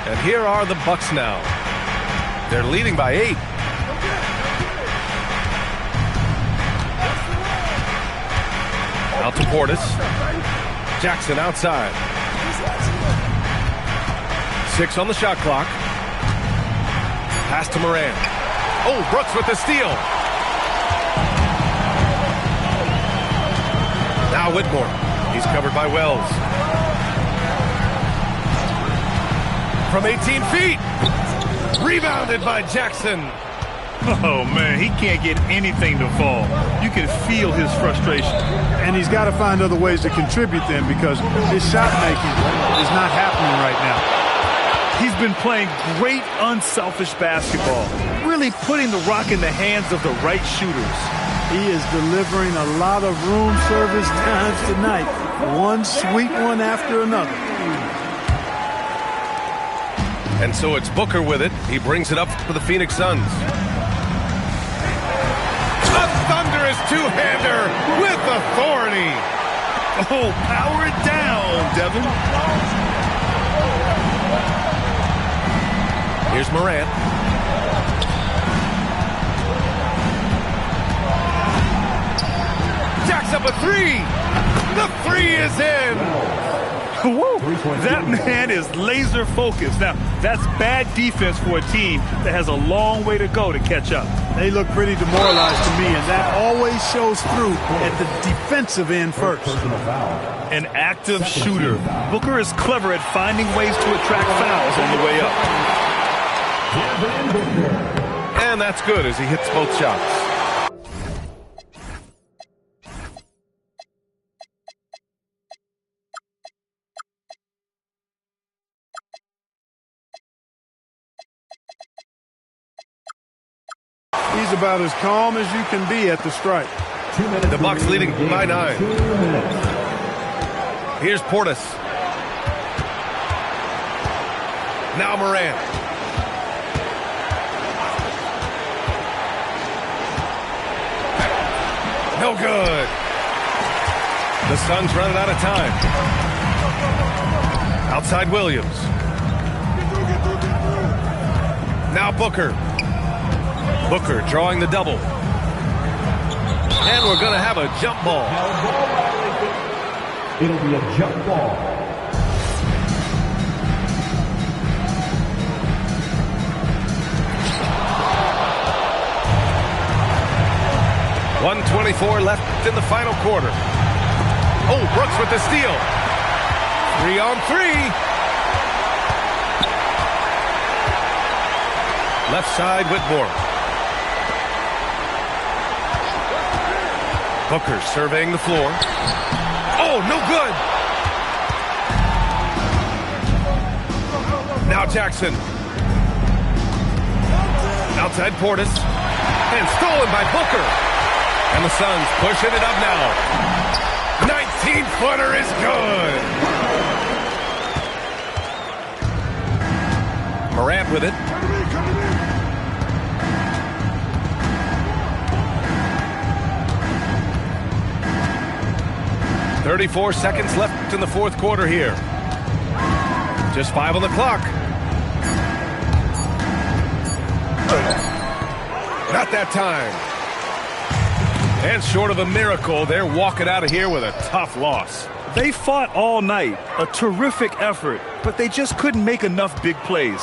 And here are the Bucks now. They're leading by 8. Out to Portis. Jackson outside. 6 on the shot clock. Pass to Morant. Oh, Brooks with the steal. Now Whitmore. He's covered by Wells. From 18 feet. Rebounded by Jackson. Oh, man, he can't get anything to fall. You can feel his frustration. And he's got to find other ways to contribute then because his shot making is not happening right now. He's been playing great unselfish basketball, really putting the rock in the hands of the right shooters. He is delivering a lot of room service times tonight. One sweet one after another. And so it's Booker with it. He brings it up for the Phoenix Suns. A thunderous two-hander with authority. Oh, power it down, Devin. Here's Morant. Jacks up a 3. The 3 is in. Woo! That man is laser focused. Now, that's bad defense for a team that has a long way to go to catch up. They look pretty demoralized to me, and that always shows through at the defensive end first. An active shooter. Booker is clever at finding ways to attract fouls on the way up. And that's good as he hits both shots. He's about as calm as you can be at the stripe. The Bucks leading by 9. Here's Portis. Now Morant. No good. The Suns running out of time. Outside Williams. Now Booker. Booker drawing the double. And we're going to have a jump ball. It'll be a jump ball. .124 left in the final quarter. Oh, Brooks with the steal. 3-on-3. Left side, Whitmore. Booker surveying the floor. Oh, no good. Now Jackson. Outside Portis. And stolen by Booker. And the Suns pushing it up now. 19-footer is good. Morant with it. .34 seconds left in the fourth quarter here. Just 5 on the clock. Not that time. And short of a miracle, they're walking out of here with a tough loss. They fought all night. A terrific effort, but they just couldn't make enough big plays.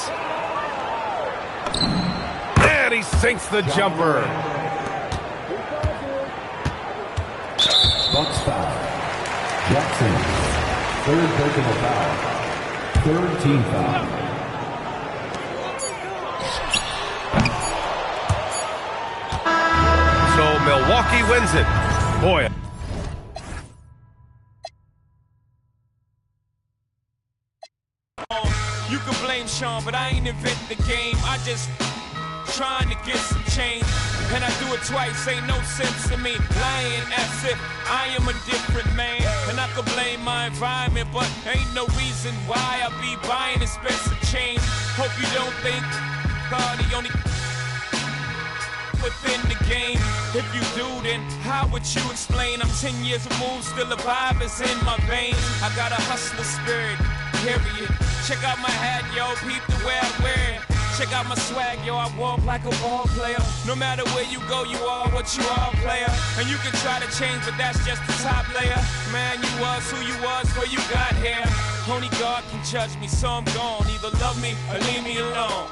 And he sinks the jumper. Bucks foul. Jackson, third personal foul. Third team foul. So Milwaukee wins it. Boy. You can blame Sean, but I ain't invent the game. I just trying to get some change. And I do it twice, ain't no sense in me lying as if I am a different man. And I could blame my environment, but ain't no reason why I be buying expensive change. Hope you don't think God the only within the game. If you do, then how would you explain? I'm 10 years removed, still a vibe is in my veins. I got a hustler spirit, period. Check out my hat, yo, peep the way I wear it. Check out my swag, yo, I walk like a ball player. No matter where you go, you are what you are, player. And you can try to change, but that's just the top layer. Man, you was who you was before you got here. Only God can judge me, so I'm gone. Either love me or leave me alone.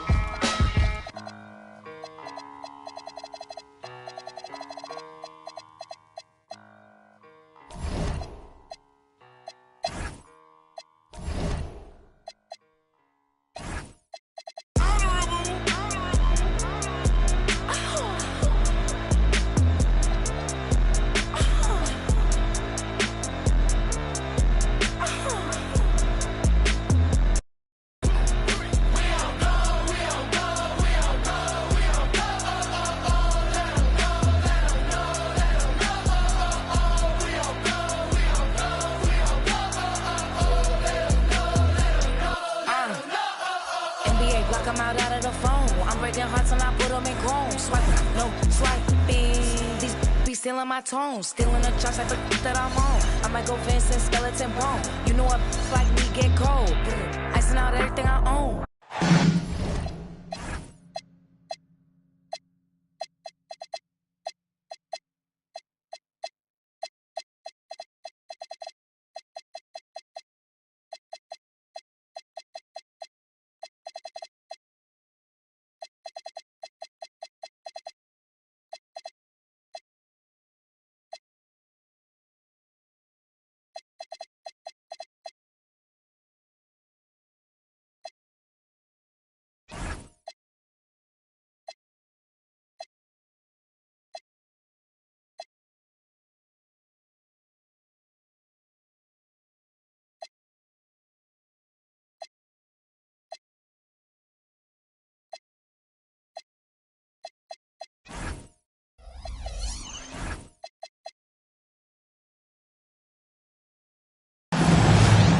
I'm out of the phone. I'm breaking hearts and I put them in chrome. Swipe, no swiping. These be stealing my tone. Stealing the tracks like the that I'm on. I might go Vincent Skeleton Bone. You know a like me get cold. Icing out everything I own.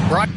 Brian.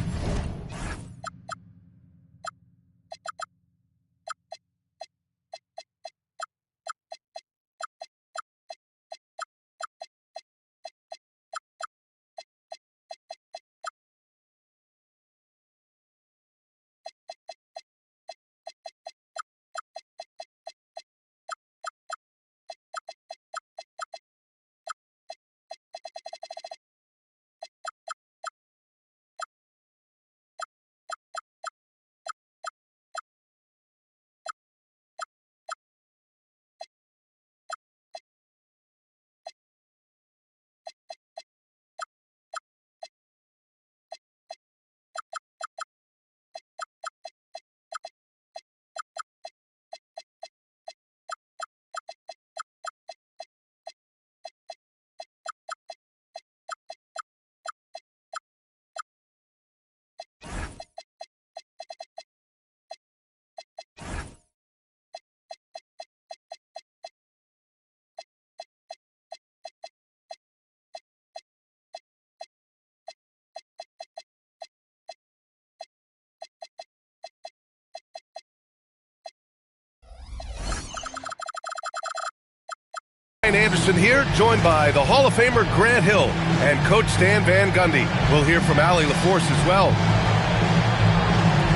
Brian Anderson here, joined by the Hall of Famer Grant Hill and Coach Stan Van Gundy. We'll hear from Allie LaForce as well.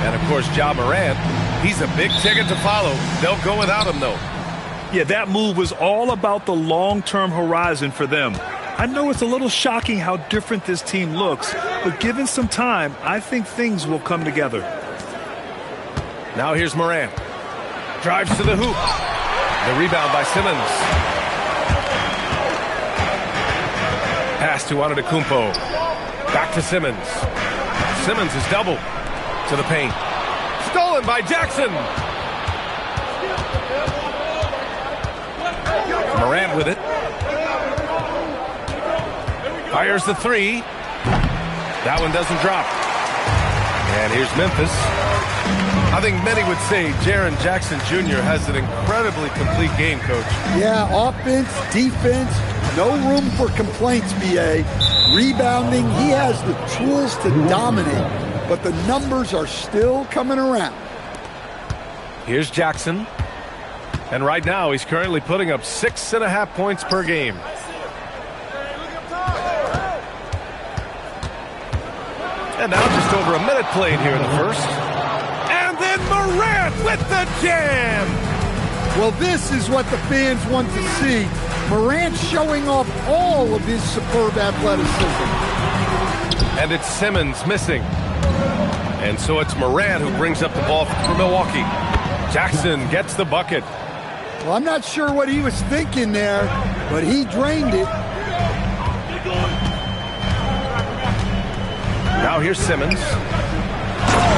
And, of course, Ja Morant. He's a big ticket to follow. They'll go without him, though. Yeah, that move was all about the long-term horizon for them. I know it's a little shocking how different this team looks, but given some time, I think things will come together. Now here's Morant. Drives to the hoop. The rebound by Simmons. Pass to Antetokounmpo. Back to Simmons. Simmons is double to the paint. Stolen by Jackson. Morant with it. Fires the three. That one doesn't drop. And here's Memphis. I think many would say Jaren Jackson Jr. has an incredibly complete game, Coach. Yeah, offense, defense, no room for complaints, B.A. Rebounding, he has the tools to dominate, but the numbers are still coming around. Here's Jackson. And right now, he's currently putting up 6.5 points per game. And now just over a minute played here in the first. And then Morant with the jam! Well, this is what the fans want to see. Morant showing off all of his superb athleticism. And it's Simmons missing. And so it's Morant who brings up the ball for Milwaukee. Jackson gets the bucket. Well, I'm not sure what he was thinking there, but he drained it. Now here's Simmons.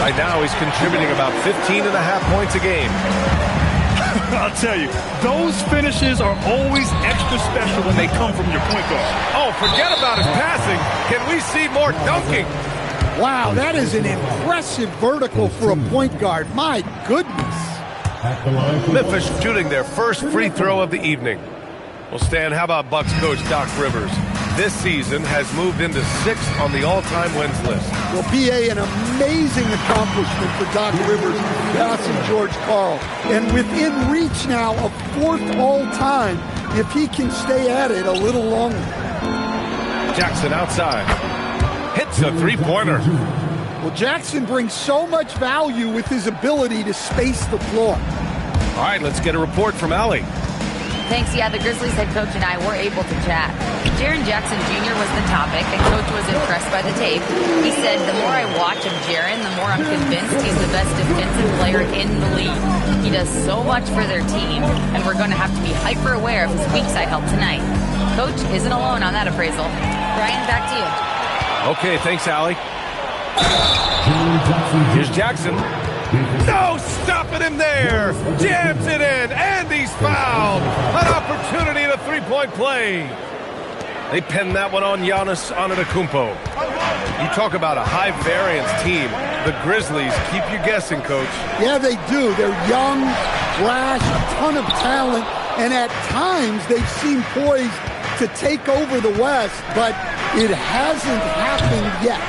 Right now he's contributing about 15.5 points a game. I'll tell you, those finishes are always extra special when they come from your point guard. Oh, forget about his passing. Can we see more dunking? Wow, that is an impressive vertical for a point guard. My goodness. Memphis shooting their first free throw of the evening. Well, Stan, how about Bucks coach Doc Rivers? This season has moved into 6th on the all-time wins list. Well, B.A., an amazing accomplishment for Doc Rivers passing George Karl. And within reach now of 4th all-time if he can stay at it a little longer. Jackson outside. Hits a three-pointer. Well, Jackson brings so much value with his ability to space the floor. All right, let's get a report from Allie. Thanks. Yeah, the Grizzlies head coach and I were able to chat. Jaren Jackson Jr. was the topic, and Coach was impressed by the tape. He said, the more I watch of Jaren, the more I'm convinced he's the best defensive player in the league. He does so much for their team, and we're going to have to be hyper-aware of his weak side help tonight. Coach isn't alone on that appraisal. Brian, back to you. Okay, thanks, Allie. Here's Jackson. No stopping him there. Jams it in, and he's fouled. An opportunity at a three-point play. They pinned that one on Giannis Antetokounmpo. You talk about a high-variance team. The Grizzlies keep you guessing, Coach. Yeah, they do. They're young, brash, a ton of talent, and at times they've seemed poised to take over the West, but it hasn't happened yet.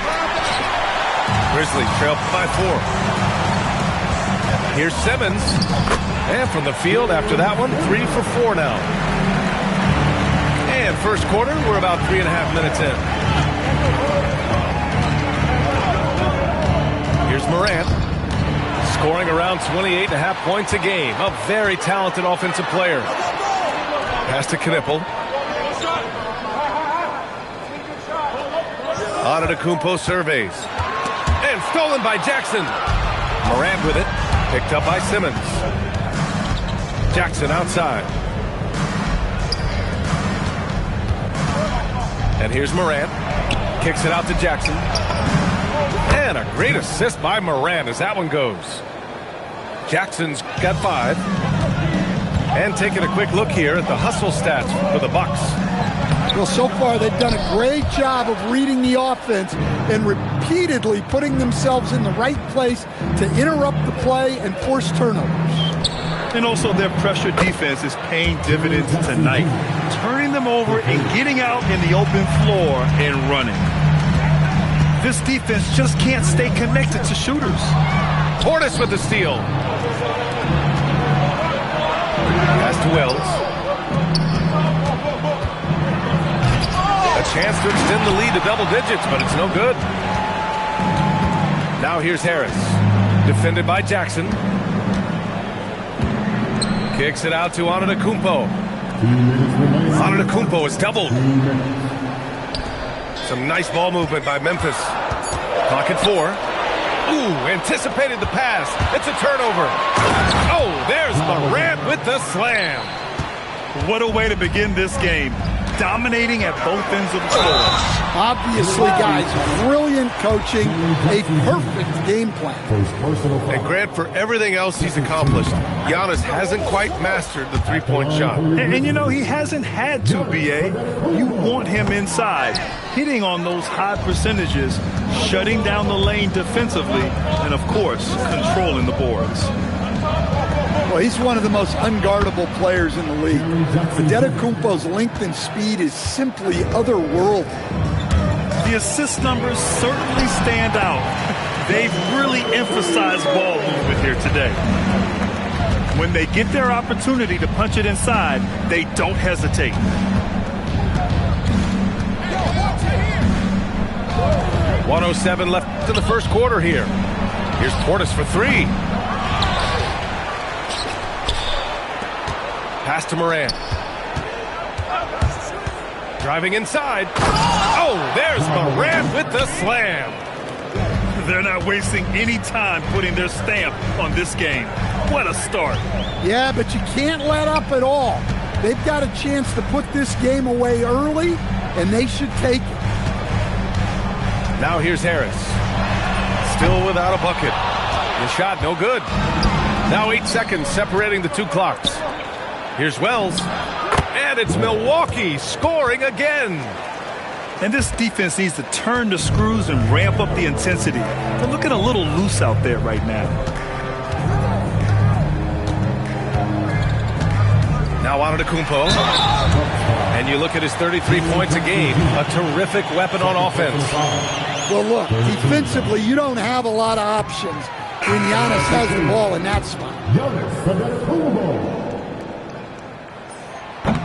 Grizzlies trail by 4. Here's Simmons. And from the field after that one, 3 for 4 now. And first quarter, we're about 3.5 minutes in. Here's Morant, scoring around 28.5 points a game. A very talented offensive player. Pass to Knipple. Antetokounmpo surveys. And stolen by Jackson. Morant with it. Picked up by Simmons. Jackson outside. And here's Morant. Kicks it out to Jackson. And a great assist by Morant as that one goes. Jackson's got 5. And taking a quick look here at the hustle stats for the Bucks. Well, so far they've done a great job of reading the offense and repeatedly putting themselves in the right place to interrupt the play and force turnovers. And also their pressure defense is paying dividends tonight, turning them over and getting out in the open floor and running. This defense just can't stay connected to shooters. Portis with the steal. Pass to Wells. A chance to extend the lead to double digits, but it's no good. Now here's Harris. Defended by Jackson. Kicks it out to Antetokounmpo. Antetokounmpo is doubled. Some nice ball movement by Memphis. Clock at 4. Ooh, anticipated the pass. It's a turnover. Oh, there's Morant with the slam. What a way to begin this game. Dominating at both ends of the floor. Obviously, guys, brilliant coaching, a perfect game plan. And Grant, for everything else he's accomplished, Giannis hasn't quite mastered the three-point shot. And you know, he hasn't had to, B.A. You want him inside, hitting on those high percentages, shutting down the lane defensively, and, of course, controlling the boards. Well, he's one of the most unguardable players in the league. Antetokounmpo's length and speed is simply otherworldly. The assist numbers certainly stand out. They've really emphasized ball movement here today. When they get their opportunity to punch it inside, they don't hesitate. .107 left in the first quarter here. Here's Portis for 3. Pass to Morant. Driving inside. Oh, there's Morant with the slam. They're not wasting any time putting their stamp on this game. What a start. Yeah, but you can't let up at all. They've got a chance to put this game away early, and they should take it. Now here's Harris. Still without a bucket. The shot no good. Now 8 seconds separating the two clocks. Here's Wells, and it's Milwaukee scoring again. And this defense needs to turn the screws and ramp up the intensity. They're looking a little loose out there right now. Now Antetokounmpo. And you look at his 33 points a game, a terrific weapon on offense. Well, look, defensively, you don't have a lot of options when Giannis has the ball in that spot.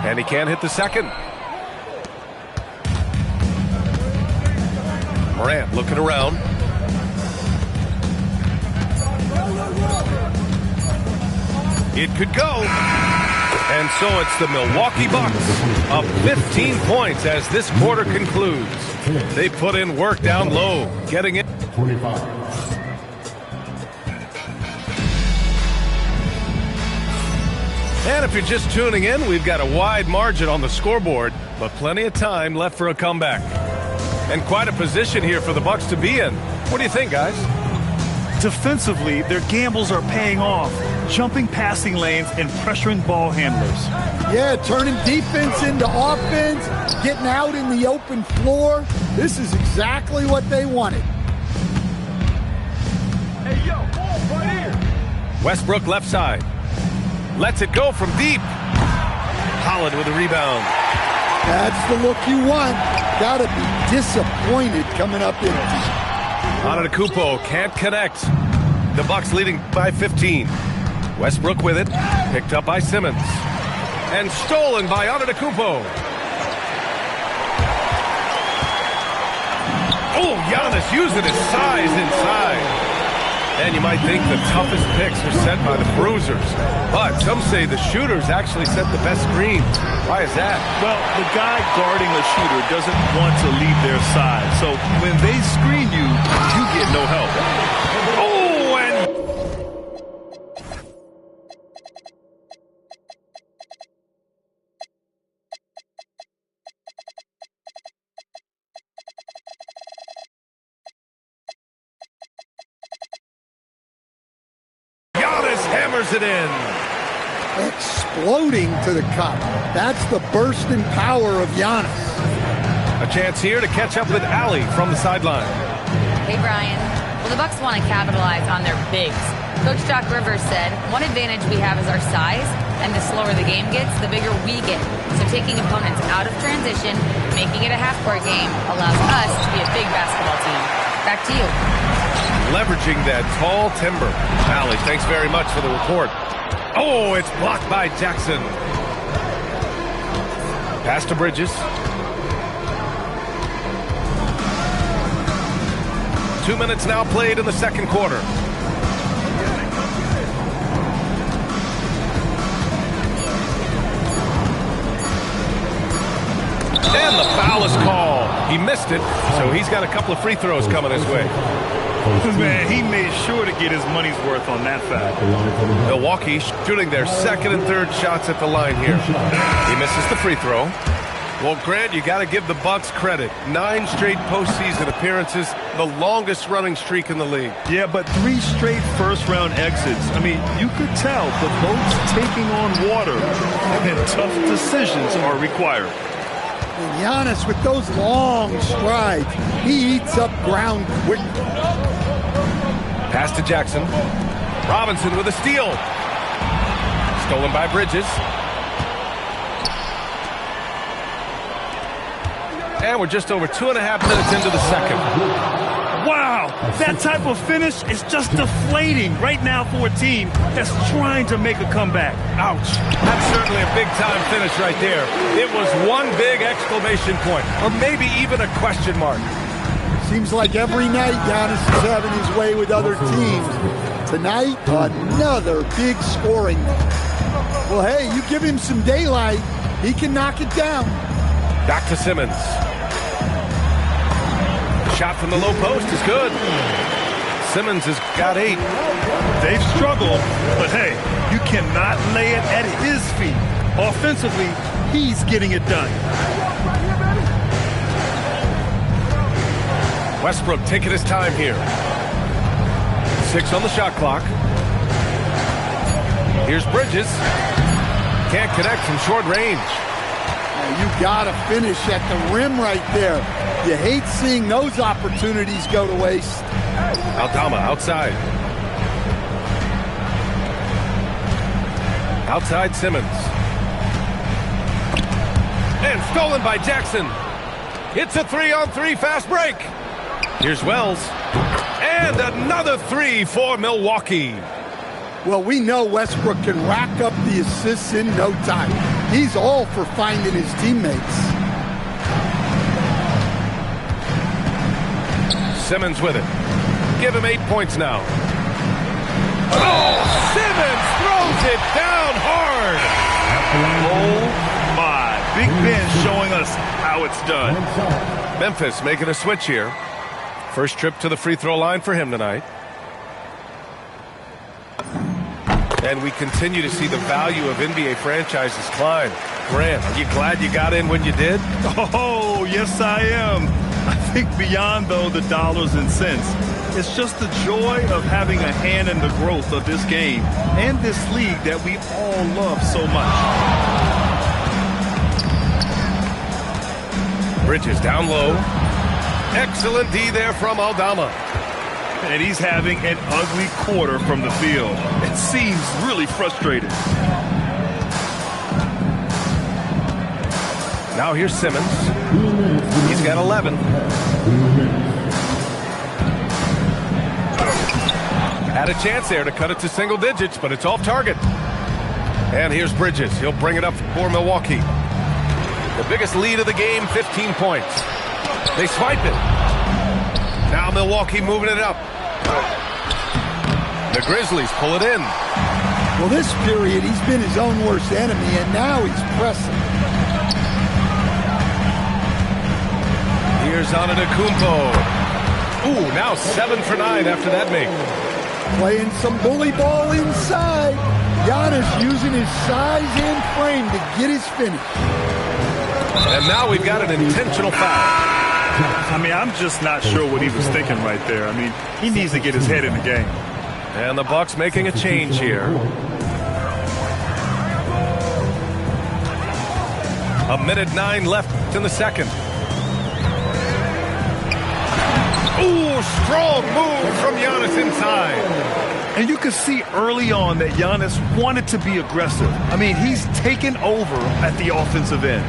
And he can't hit the second. Morant looking around. It could go. And so it's the Milwaukee Bucks up 15 points as this quarter concludes. They put in work down low, getting it. 25. And if you're just tuning in, we've got a wide margin on the scoreboard, but plenty of time left for a comeback. And quite a position here for the Bucks to be in. What do you think, guys? Defensively, their gambles are paying off, jumping passing lanes and pressuring ball handlers. Yeah, turning defense into offense, getting out in the open floor. This is exactly what they wanted. Hey, yo, ball right here. Westbrook left side. Lets it go from deep. Holland with a rebound. That's the look you want. Gotta be disappointed coming up empty. Antetokounmpo can't connect. The Bucks leading by 15. Westbrook with it, picked up by Simmons. And stolen by Antetokounmpo. Oh, Giannis using his size inside. And you might think the toughest picks are set by the bruisers. But some say the shooters actually set the best screens. Why is that? Well, the guy guarding a shooter doesn't want to leave their side. So when they screen you, you get no help. Oh, and... hammers it in. Exploding to the cup. That's the burst in power of Giannis. A chance here to catch up with Ali from the sideline. Hey, Brian. Well, the Bucks want to capitalize on their bigs. Coach Doc Rivers said, one advantage we have is our size, and the slower the game gets, the bigger we get. So taking opponents out of transition, making it a half-court game, allows us to be a big basketball team. Back to you. Leveraging that tall timber. Ali, thanks very much for the report. Oh, it's blocked by Jackson. Pass to Bridges. 2 minutes now played in the second quarter. And the foul is called. He missed it, so he's got a couple of free throws coming his way. Man, he made sure to get his money's worth on that foul. Milwaukee shooting their second and third shots at the line here. He misses the free throw. Well, Grant, you got to give the Bucks credit. 9 straight postseason appearances, the longest running streak in the league. Yeah, but 3 straight first-round exits. I mean, you could tell the boat's taking on water, and tough decisions are required. And Giannis, with those long strides, he eats up ground quick. Pass to Jackson. Robinson with a steal. Stolen by Bridges. And we're just over 2.5 minutes into the second. Wow, that type of finish is just deflating right now for a team that's trying to make a comeback. Ouch. That's certainly a big-time finish right there. It was one big exclamation point, or maybe even a question mark. Seems like every night Giannis is having his way with other teams. Tonight, another big scoring. Well, hey, you give him some daylight, he can knock it down. Back to Simmons. Shot from the low post is good. Simmons has got 8. They've struggled, but hey, you cannot lay it at his feet. Offensively, he's getting it done. Westbrook taking his time here. 6 on the shot clock. Here's Bridges. Can't connect from short range. You got to finish at the rim right there. You hate seeing those opportunities go to waste. Aldama outside. Outside Simmons. And stolen by Jackson. It's a 3-on-3 fast break. Here's Wells. And another 3 for Milwaukee. Well, we know Westbrook can rack up the assists in no time. He's all for finding his teammates. Simmons with it. Give him 8 points now. Oh, Simmons throws it down hard. Oh, my. Big Ben showing us how it's done. Memphis making a switch here. First trip to the free throw line for him tonight. And we continue to see the value of NBA franchises climb. Grant, are you glad you got in when you did? Oh, yes, I am. I think beyond, though, the dollars and cents, it's just the joy of having a hand in the growth of this game and this league that we all love so much. Bridges down low. Excellent D there from Aldama. And he's having an ugly quarter from the field. It seems really frustrated. Now here's Simmons. He's got 11. Had a chance there to cut it to single digits, but it's off target. And here's Bridges. He'll bring it up for Milwaukee. The biggest lead of the game, 15 points. They swipe it. Now Milwaukee moving it up. The Grizzlies pull it in. Well, this period, he's been his own worst enemy, and now he's pressing. Here's Antetokounmpo. Ooh, now 7 for 9 after that make. Playing some bully ball inside. Giannis using his size and frame to get his finish. And now we've got an intentional foul. I mean, I'm just not sure what he was thinking right there. I mean, he needs to get his head in the game. And the Bucks making a change here. A minute 9 left in the second. Ooh, strong move from Giannis inside. And you could see early on that Giannis wanted to be aggressive. I mean, he's taken over at the offensive end.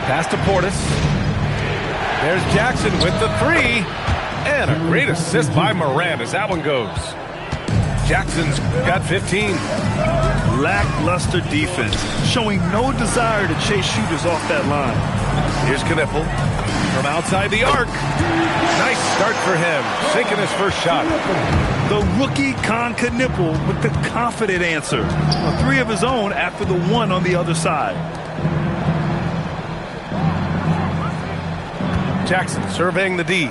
Pass to Portis. There's Jackson with the 3. And a great assist by Morant as that one goes. Jackson's got 15. Lackluster defense, showing no desire to chase shooters off that line. Here's Knipple from outside the arc. Nice start for him, sinking his first shot. The rookie Con Knipple with the confident answer. 3 of his own after the 1 on the other side. Jackson surveying the D.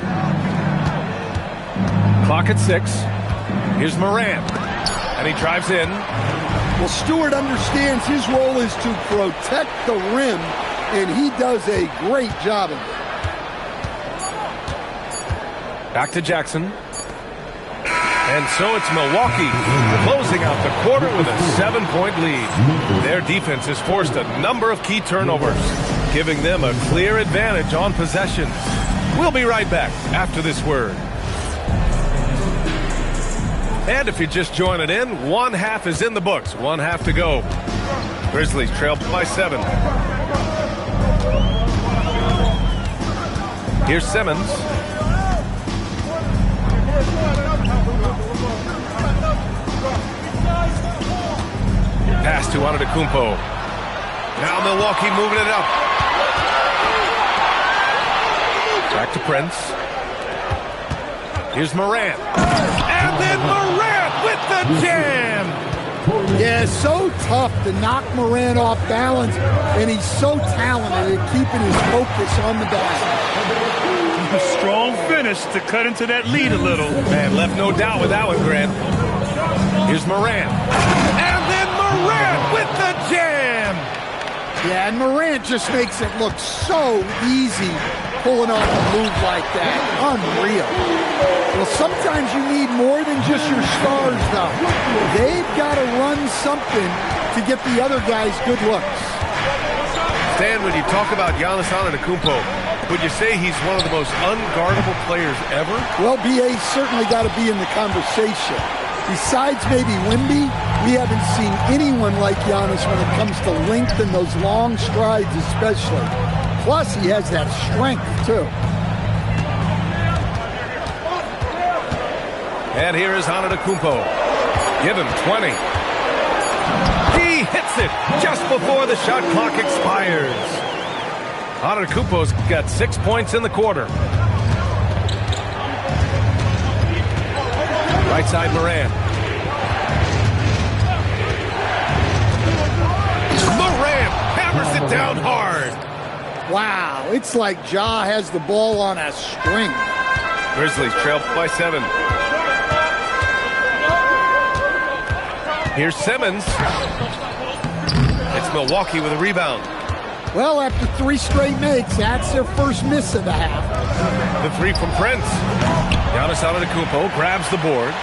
Clock at 6. Here's Morant. And he drives in. Well, Stewart understands his role is to protect the rim, and he does a great job of it. Back to Jackson. And so it's Milwaukee closing out the quarter with a 7-point lead. Their defense has forced a number of key turnovers, giving them a clear advantage on possession. We'll be right back after this word. And if you're just joining in, 1 half is in the books. 1 half to go. Grizzlies trail by 7. Here's Simmons. Pass to Antetokounmpo. Now Milwaukee moving it up. Back to Prince. Here's Morant. And then Morant with the jam. Yeah, so tough to knock Morant off balance, and he's so talented at keeping his focus on the basket. A strong finish to cut into that lead a little. Man, left no doubt with that one, Grant. Here's Morant. And then Morant with the jam. Yeah, and Morant just makes it look so easy pulling off a move like that. Unreal. Well, sometimes you need more than just your stars, though. They've got to run something to get the other guys good looks. Stan, when you talk about Giannis Antetokounmpo, would you say he's one of the most unguardable players ever? Well, BA's certainly got to be in the conversation. Besides maybe Wemby, we haven't seen anyone like Giannis when it comes to length and those long strides especially. Plus, he has that strength, too. And here is Antetokounmpo. Give him 20. He hits it just before the shot clock expires. Antetokounmpo's got 6 points in the quarter. Right side Morant. Morant hammers it down hard. Wow, it's like Ja has the ball on a string. Grizzlies trail by 7. Here's Simmons. It's Milwaukee with a rebound. Well, after 3 straight makes, that's their first miss of the half. The 3 from Prince. Giannis Antetokounmpo grabs the board.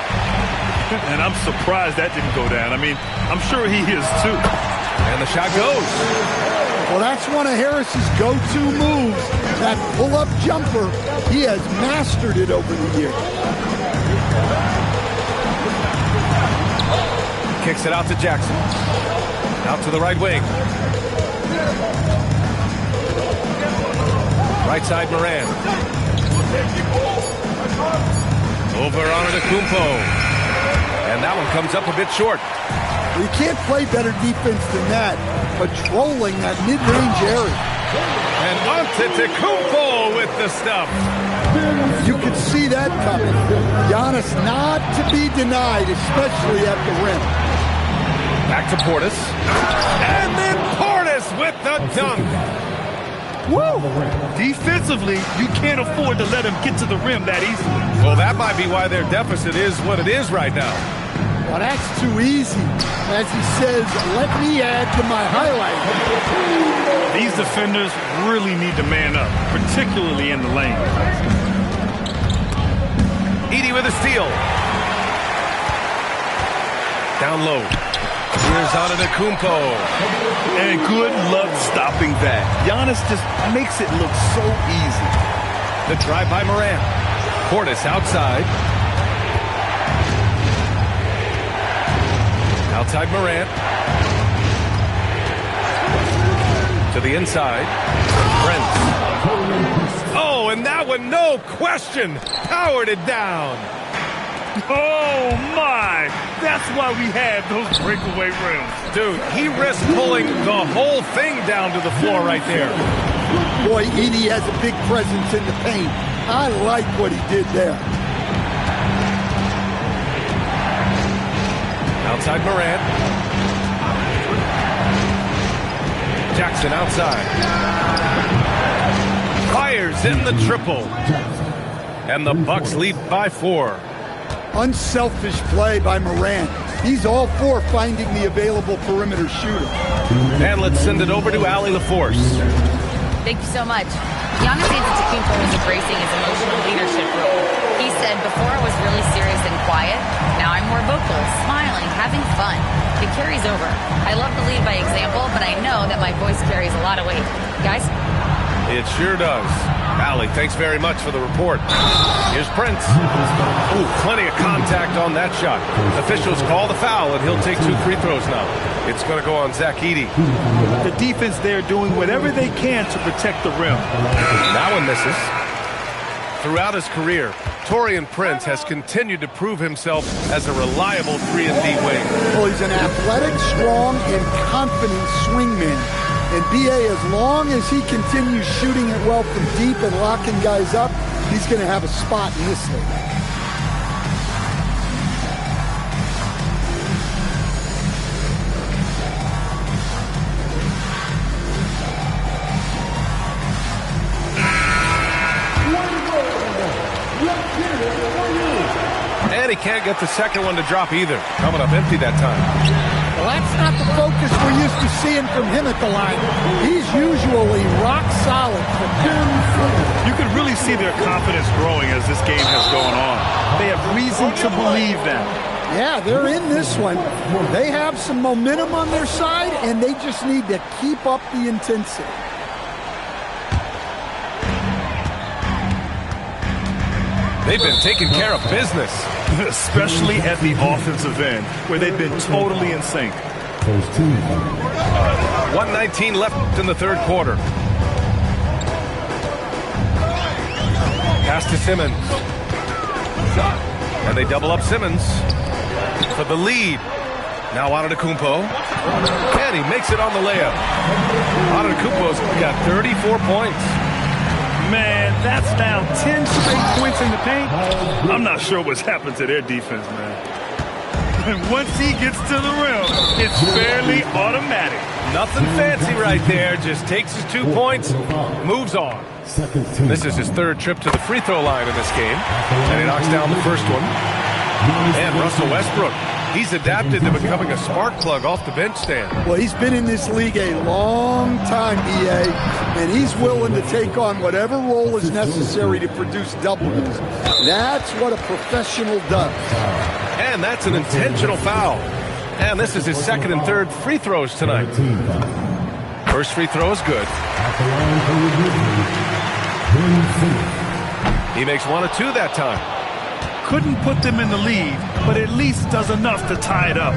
And I'm surprised that didn't go down. I mean, I'm sure he is too. And the shot goes. Well, that's one of Harris's go-to moves. That pull-up jumper, he has mastered it over the years. Kicks it out to Jackson. Out to the right wing. Right side Morant. Over on Antetokounmpo. And that one comes up a bit short. You can't play better defense than that, patrolling that mid-range area. And Antetokounmpo with the stuff. You could see that coming. Giannis not to be denied, especially at the rim. Back to Portis. And then Portis with the dunk. Woo! Defensively, you can't afford to let him get to the rim that easily. Well, that might be why their deficit is what it is right now. Well, that's too easy. As he says, let me add to my highlight. These defenders really need to man up, particularly in the lane. Edey with a steal. Down low. Here's Antetokounmpo. And good luck stopping that. Giannis just makes it look so easy. The drive by Morant. Portis outside. Outside Morant. To the inside. Brent. Oh, and that one, no question, powered it down. Oh, my. That's why we have those breakaway rims. Dude, he risked pulling the whole thing down to the floor right there. Boy, Edey has a big presence in the paint. I like what he did there. Outside Morant. Jackson outside. Fires in the triple. And the Bucks lead by 4. Unselfish play by Morant. He's all for finding the available perimeter shooter. And let's send it over to Allie LaForce. Thank you so much. Giannis Antetokounmpo is embracing his emotional leadership role. He said, before I was really serious and quiet, now I'm more vocal, smiling, having fun. It carries over. I love to lead by example, but I know that my voice carries a lot of weight. Guys? It sure does. Allie, thanks very much for the report. Here's Prince. Ooh, plenty of contact on that shot. Officials call the foul, and he'll take 2 free throws now. It's going to go on Zach Edey. The defense there doing whatever they can to protect the rim. That one misses. Throughout his career, Taurean Prince has continued to prove himself as a reliable 3-and-D wing. Well, he's an athletic, strong, and confident swingman. And B.A., as long as he continues shooting it well from deep and locking guys up, he's going to have a spot in this league. And he can't get the second one to drop either. Coming up empty that time. Well, that's not the focus we're used to seeing from him at the line. He's usually rock solid from him. You can really see their confidence growing as this game has gone on. They have reason to believe that. Yeah, they're in this one. They have some momentum on their side, and they just need to keep up the intensity. They've been taking care of business. Especially at the offensive end, where they've been totally in sync. 1:19 left in the third quarter. Pass to Simmons. And they double up Simmons for the lead. Now Antetokounmpo. And he makes it on the layup. Antetokounmpo's got 34 points. Man, that's now 10 straight points in the paint. I'm not sure what's happened to their defense, man. And once he gets to the rim, it's fairly automatic. Nothing fancy right there. Just takes his 2 points, moves on. This is his third trip to the free throw line in this game. And he knocks down the first one. And Russell Westbrook. He's adapted to becoming a spark plug off the bench stand. Well, he's been in this league a long time, B.A., and he's willing to take on whatever role is necessary to produce W's. That's what a professional does. And that's an intentional foul. And this is his second and third free throws tonight. First free throw is good. He makes 1 of 2 that time. Couldn't put them in the lead, but at least does enough to tie it up.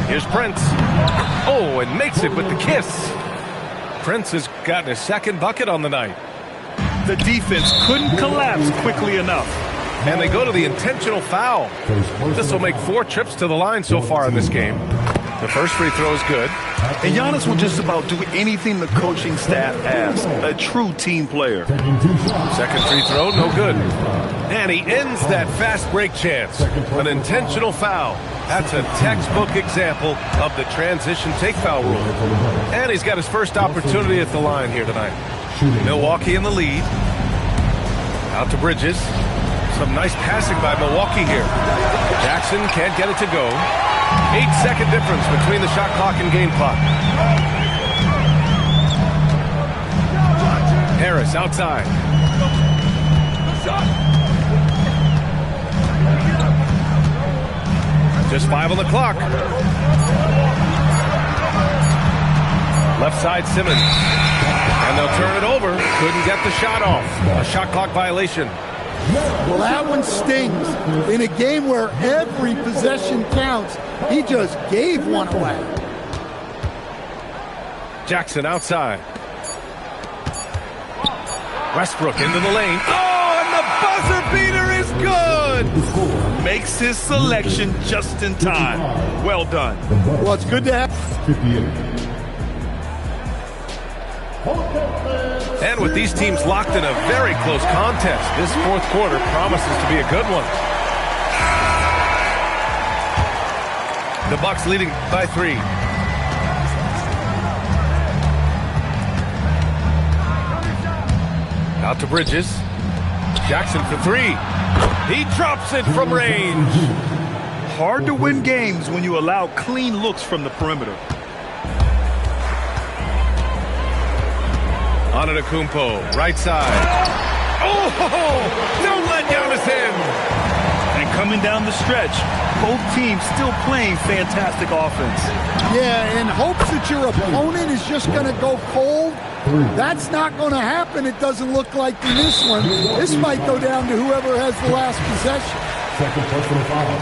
Here's Prince. Oh, and makes it with the kiss. Prince has gotten his second bucket on the night. The defense couldn't collapse quickly enough. And they go to the intentional foul. This will make 4 trips to the line so far in this game. The first free throw is good. And Giannis will just about do anything the coaching staff asks. A true team player. Second free throw, no good. And he ends that fast break chance. An intentional foul. That's a textbook example of the transition take foul rule. And he's got his first opportunity at the line here tonight. Milwaukee in the lead. Out to Bridges. Some nice passing by Milwaukee here. Jackson can't get it to go. 8-second difference between the shot clock and game clock. Harris outside. Just 5 on the clock. Left side Simmons. And they'll turn it over. Couldn't get the shot off. A shot clock violation. Well, that one stings. In a game where every possession counts, he just gave one away. Jackson outside. Westbrook into the lane. Oh, and the buzzer beater is good! Makes his selection just in time. Well done. Well, it's good to have. And with these teams locked in a very close contest, this fourth quarter promises to be a good one. The Bucks leading by 3. Out to Bridges. Jackson for 3. He drops it from range. Hard to win games when you allow clean looks from the perimeter. Antetokounmpo, right side. Oh, don't let Giannis in. And coming down the stretch, both teams still playing fantastic offense. Yeah, in hopes that your opponent is just going to go cold. That's not going to happen. It doesn't look like in this one. This might go down to whoever has the last possession. Second personal foul.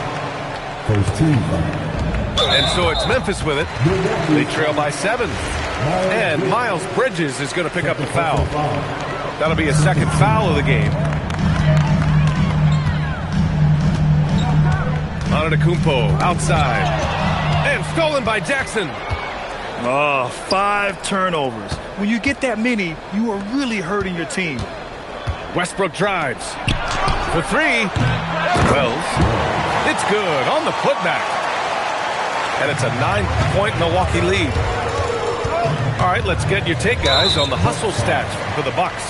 First team foul. And so it's Memphis with it. They trail by 7. And Miles Bridges is going to pick up the foul. That'll be a second foul of the game. Antetokounmpo outside. And stolen by Jackson. 5 turnovers. When you get that many, you are really hurting your team. Westbrook drives. For 3. Wells. It's good on the putback. And it's a 9-point Milwaukee lead. All right, let's get your take, guys, on the hustle stats for the Bucks.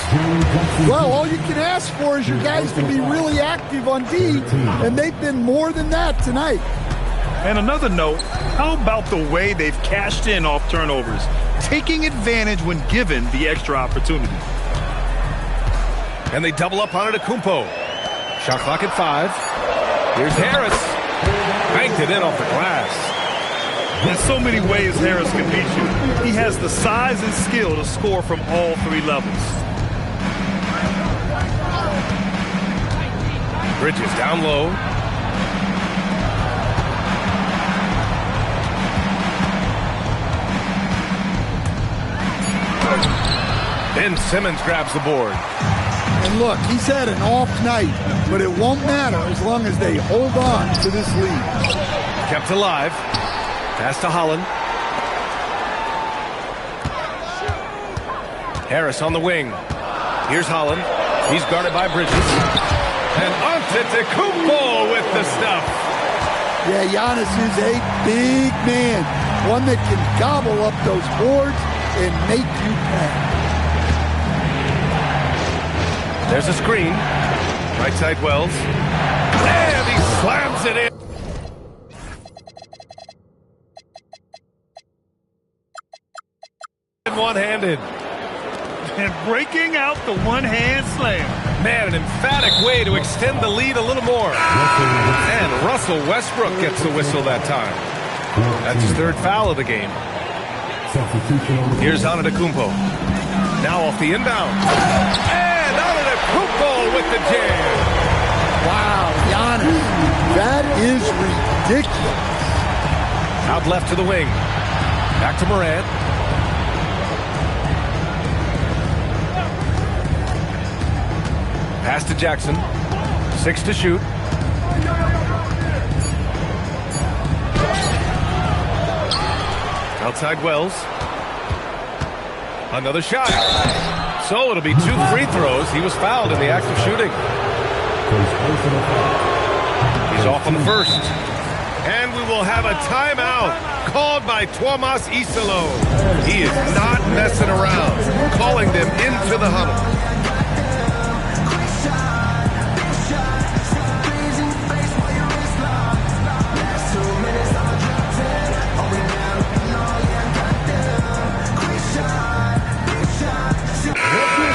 Well, all you can ask for is your guys to be really active on D, and they've been more than that tonight. And another note, how about the way they've cashed in off turnovers, taking advantage when given the extra opportunity. And they double up on Antetokounmpo. Shot clock at 5. Here's Harris. Banked it in off the glass. In so many ways, Harris can beat you. He has the size and skill to score from all 3 levels. Bridges down low. Ben Simmons grabs the board. And look, he's had an off night, but it won't matter as long as they hold on to this lead. Kept alive. Pass to Holland. Harris on the wing. Here's Holland. He's guarded by Bridges. And Antetokounmpo with the stuff. Yeah, Giannis is a big man. One that can gobble up those boards and make you pay. There's a screen. Right side Wells. And he slams it in. One-handed. And breaking out the one-hand slam. Man, an emphatic way to extend the lead a little more. And Russell Westbrook gets the whistle that time. That's his 3rd foul of the game. Here's Antetokounmpo. Now off the inbound. And Antetokounmpo with the jam. Wow, Giannis. That is ridiculous. Out left to the wing. Back to Morant. Pass to Jackson. 6 to shoot. Outside Wells. Another shot. So it'll be 2 free throws. He was fouled in the act of shooting. He's off on the first. And we will have a timeout called by Tomas Isalo. He is not messing around, calling them into the huddle.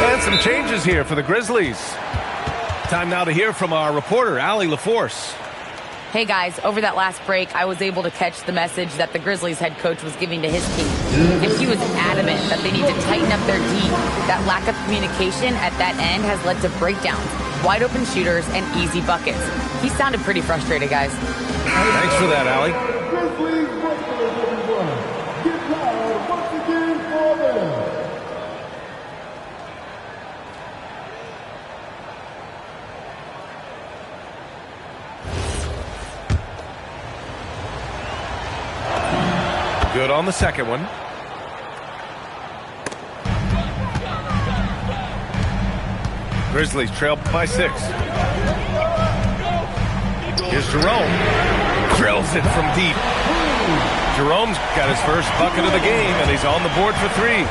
And some changes here for the Grizzlies. Time now to hear from our reporter, Allie LaForce. Hey guys, over that last break, I was able to catch the message that the Grizzlies head coach was giving to his team. And he was adamant that they need to tighten up their D. That lack of communication at that end has led to breakdowns, wide open shooters, and easy buckets. He sounded pretty frustrated, guys. Thanks for that, Allie. Grizzlies breakers, everyone. Get loud once again for them. Good on the second one. Grizzlies trail by 6. Here's Jerome. Drills it from deep. Jerome's got his first bucket of the game, and he's on the board for 3.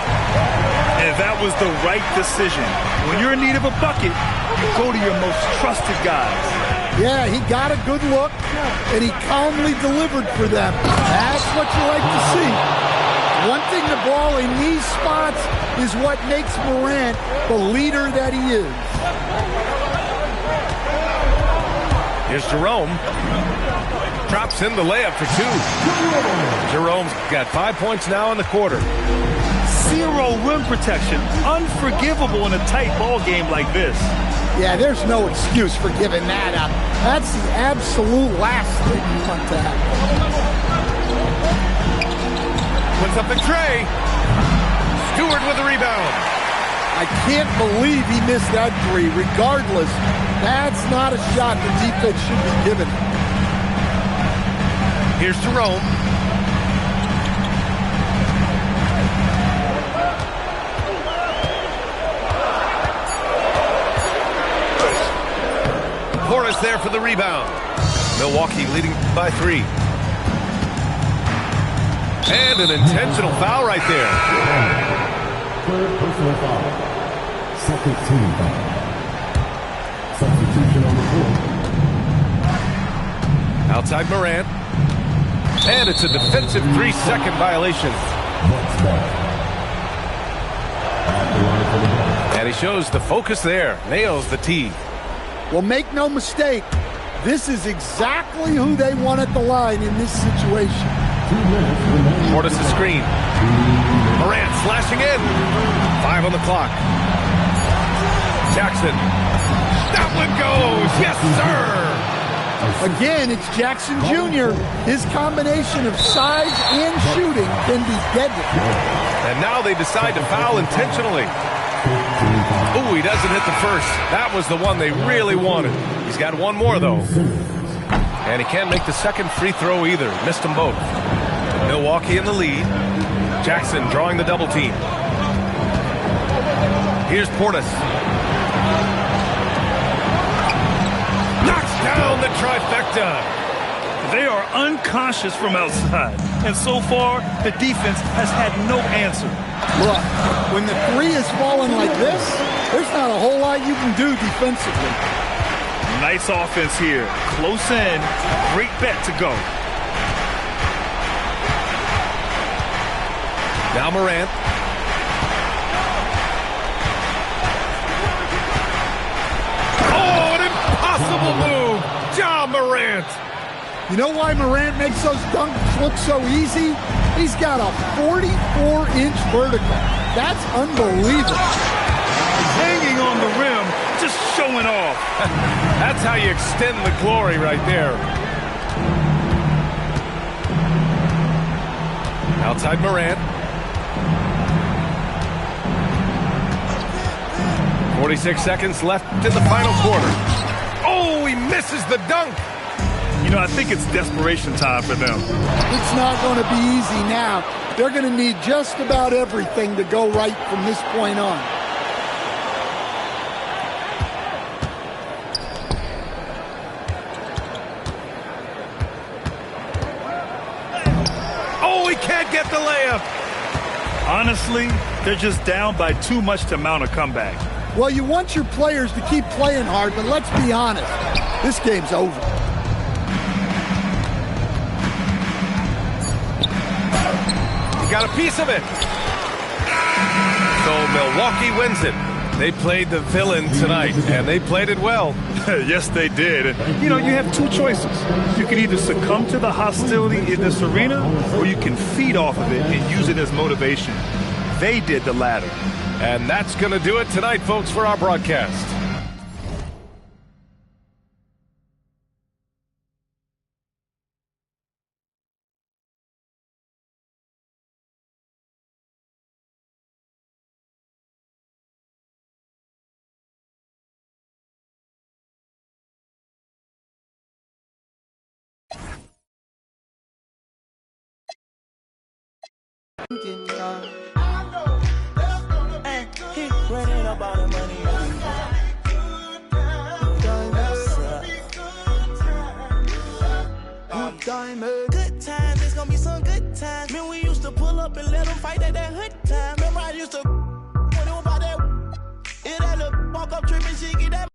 And that was the right decision. When you're in need of a bucket, you go to your most trusted guys. Yeah, he got a good look, and he calmly delivered for them. That's what you like to see. One thing the ball in these spots is what makes Morant the leader that he is. Here's Jerome. Drops in the layup for 2. Jerome's got 5 points now in the quarter. 0 rim protection. Unforgivable in a tight ball game like this. Yeah, there's no excuse for giving that up. That's the absolute last thing you want to happen. Puts up the tray. Stewart with the rebound. I can't believe he missed that 3. Regardless, that's not a shot the defense should be giving. Here's Jerome. Portis there for the rebound. Milwaukee leading by 3. And an intentional foul right there. Third personal foul. Second team foul. Substitution on the floor. Outside Morant. And it's a defensive 3-second violation. And he shows the focus there. Nails the tee. Well, make no mistake, this is exactly who they want at the line in this situation. Portis the screen. Morant slashing in. 5 on the clock. Jackson. That one goes. Yes, sir. Again, it's Jackson Jr. His combination of size and shooting can be deadly. And now they decide to foul intentionally. Oh, he doesn't hit the first. That was the one they really wanted. He's got one more, though. And he can't make the second free throw either. Missed them both. Milwaukee in the lead. Jackson drawing the double team. Here's Portis. Knocks down the trifecta. They are unconscious from outside. And so far, the defense has had no answer. Look, when the 3 is falling like this, there's not a whole lot you can do defensively. Nice offense here. Close in. Great bet to go. Now Morant. Oh, an impossible move. Ja Morant. You know why Morant makes those dunks look so easy? He's got a 44-inch vertical. That's unbelievable. Hanging on the rim, just showing off. That's how you extend the glory right there. Outside Morant. 46 seconds left in the final quarter. Oh, he misses the dunk. You know, I think it's desperation time for them. It's not going to be easy now. They're going to need just about everything to go right from this point on. Oh, he can't get the layup. Honestly, they're just down by too much to mount a comeback. Well, you want your players to keep playing hard, but let's be honest. This game's over. He got a piece of it. So Milwaukee wins it. They played the villain tonight, and they played it well. Yes, they did. You know, you have two choices. You can either succumb to the hostility in this arena, or you can feed off of it and use it as motivation. They did the latter. And that's going to do it tonight, folks, for our broadcast. Good times, it's gonna be some good times. Man, we used to pull up and let them fight at that hood time. Remember I used to when it was about that. It that little walk up tripping shit, get that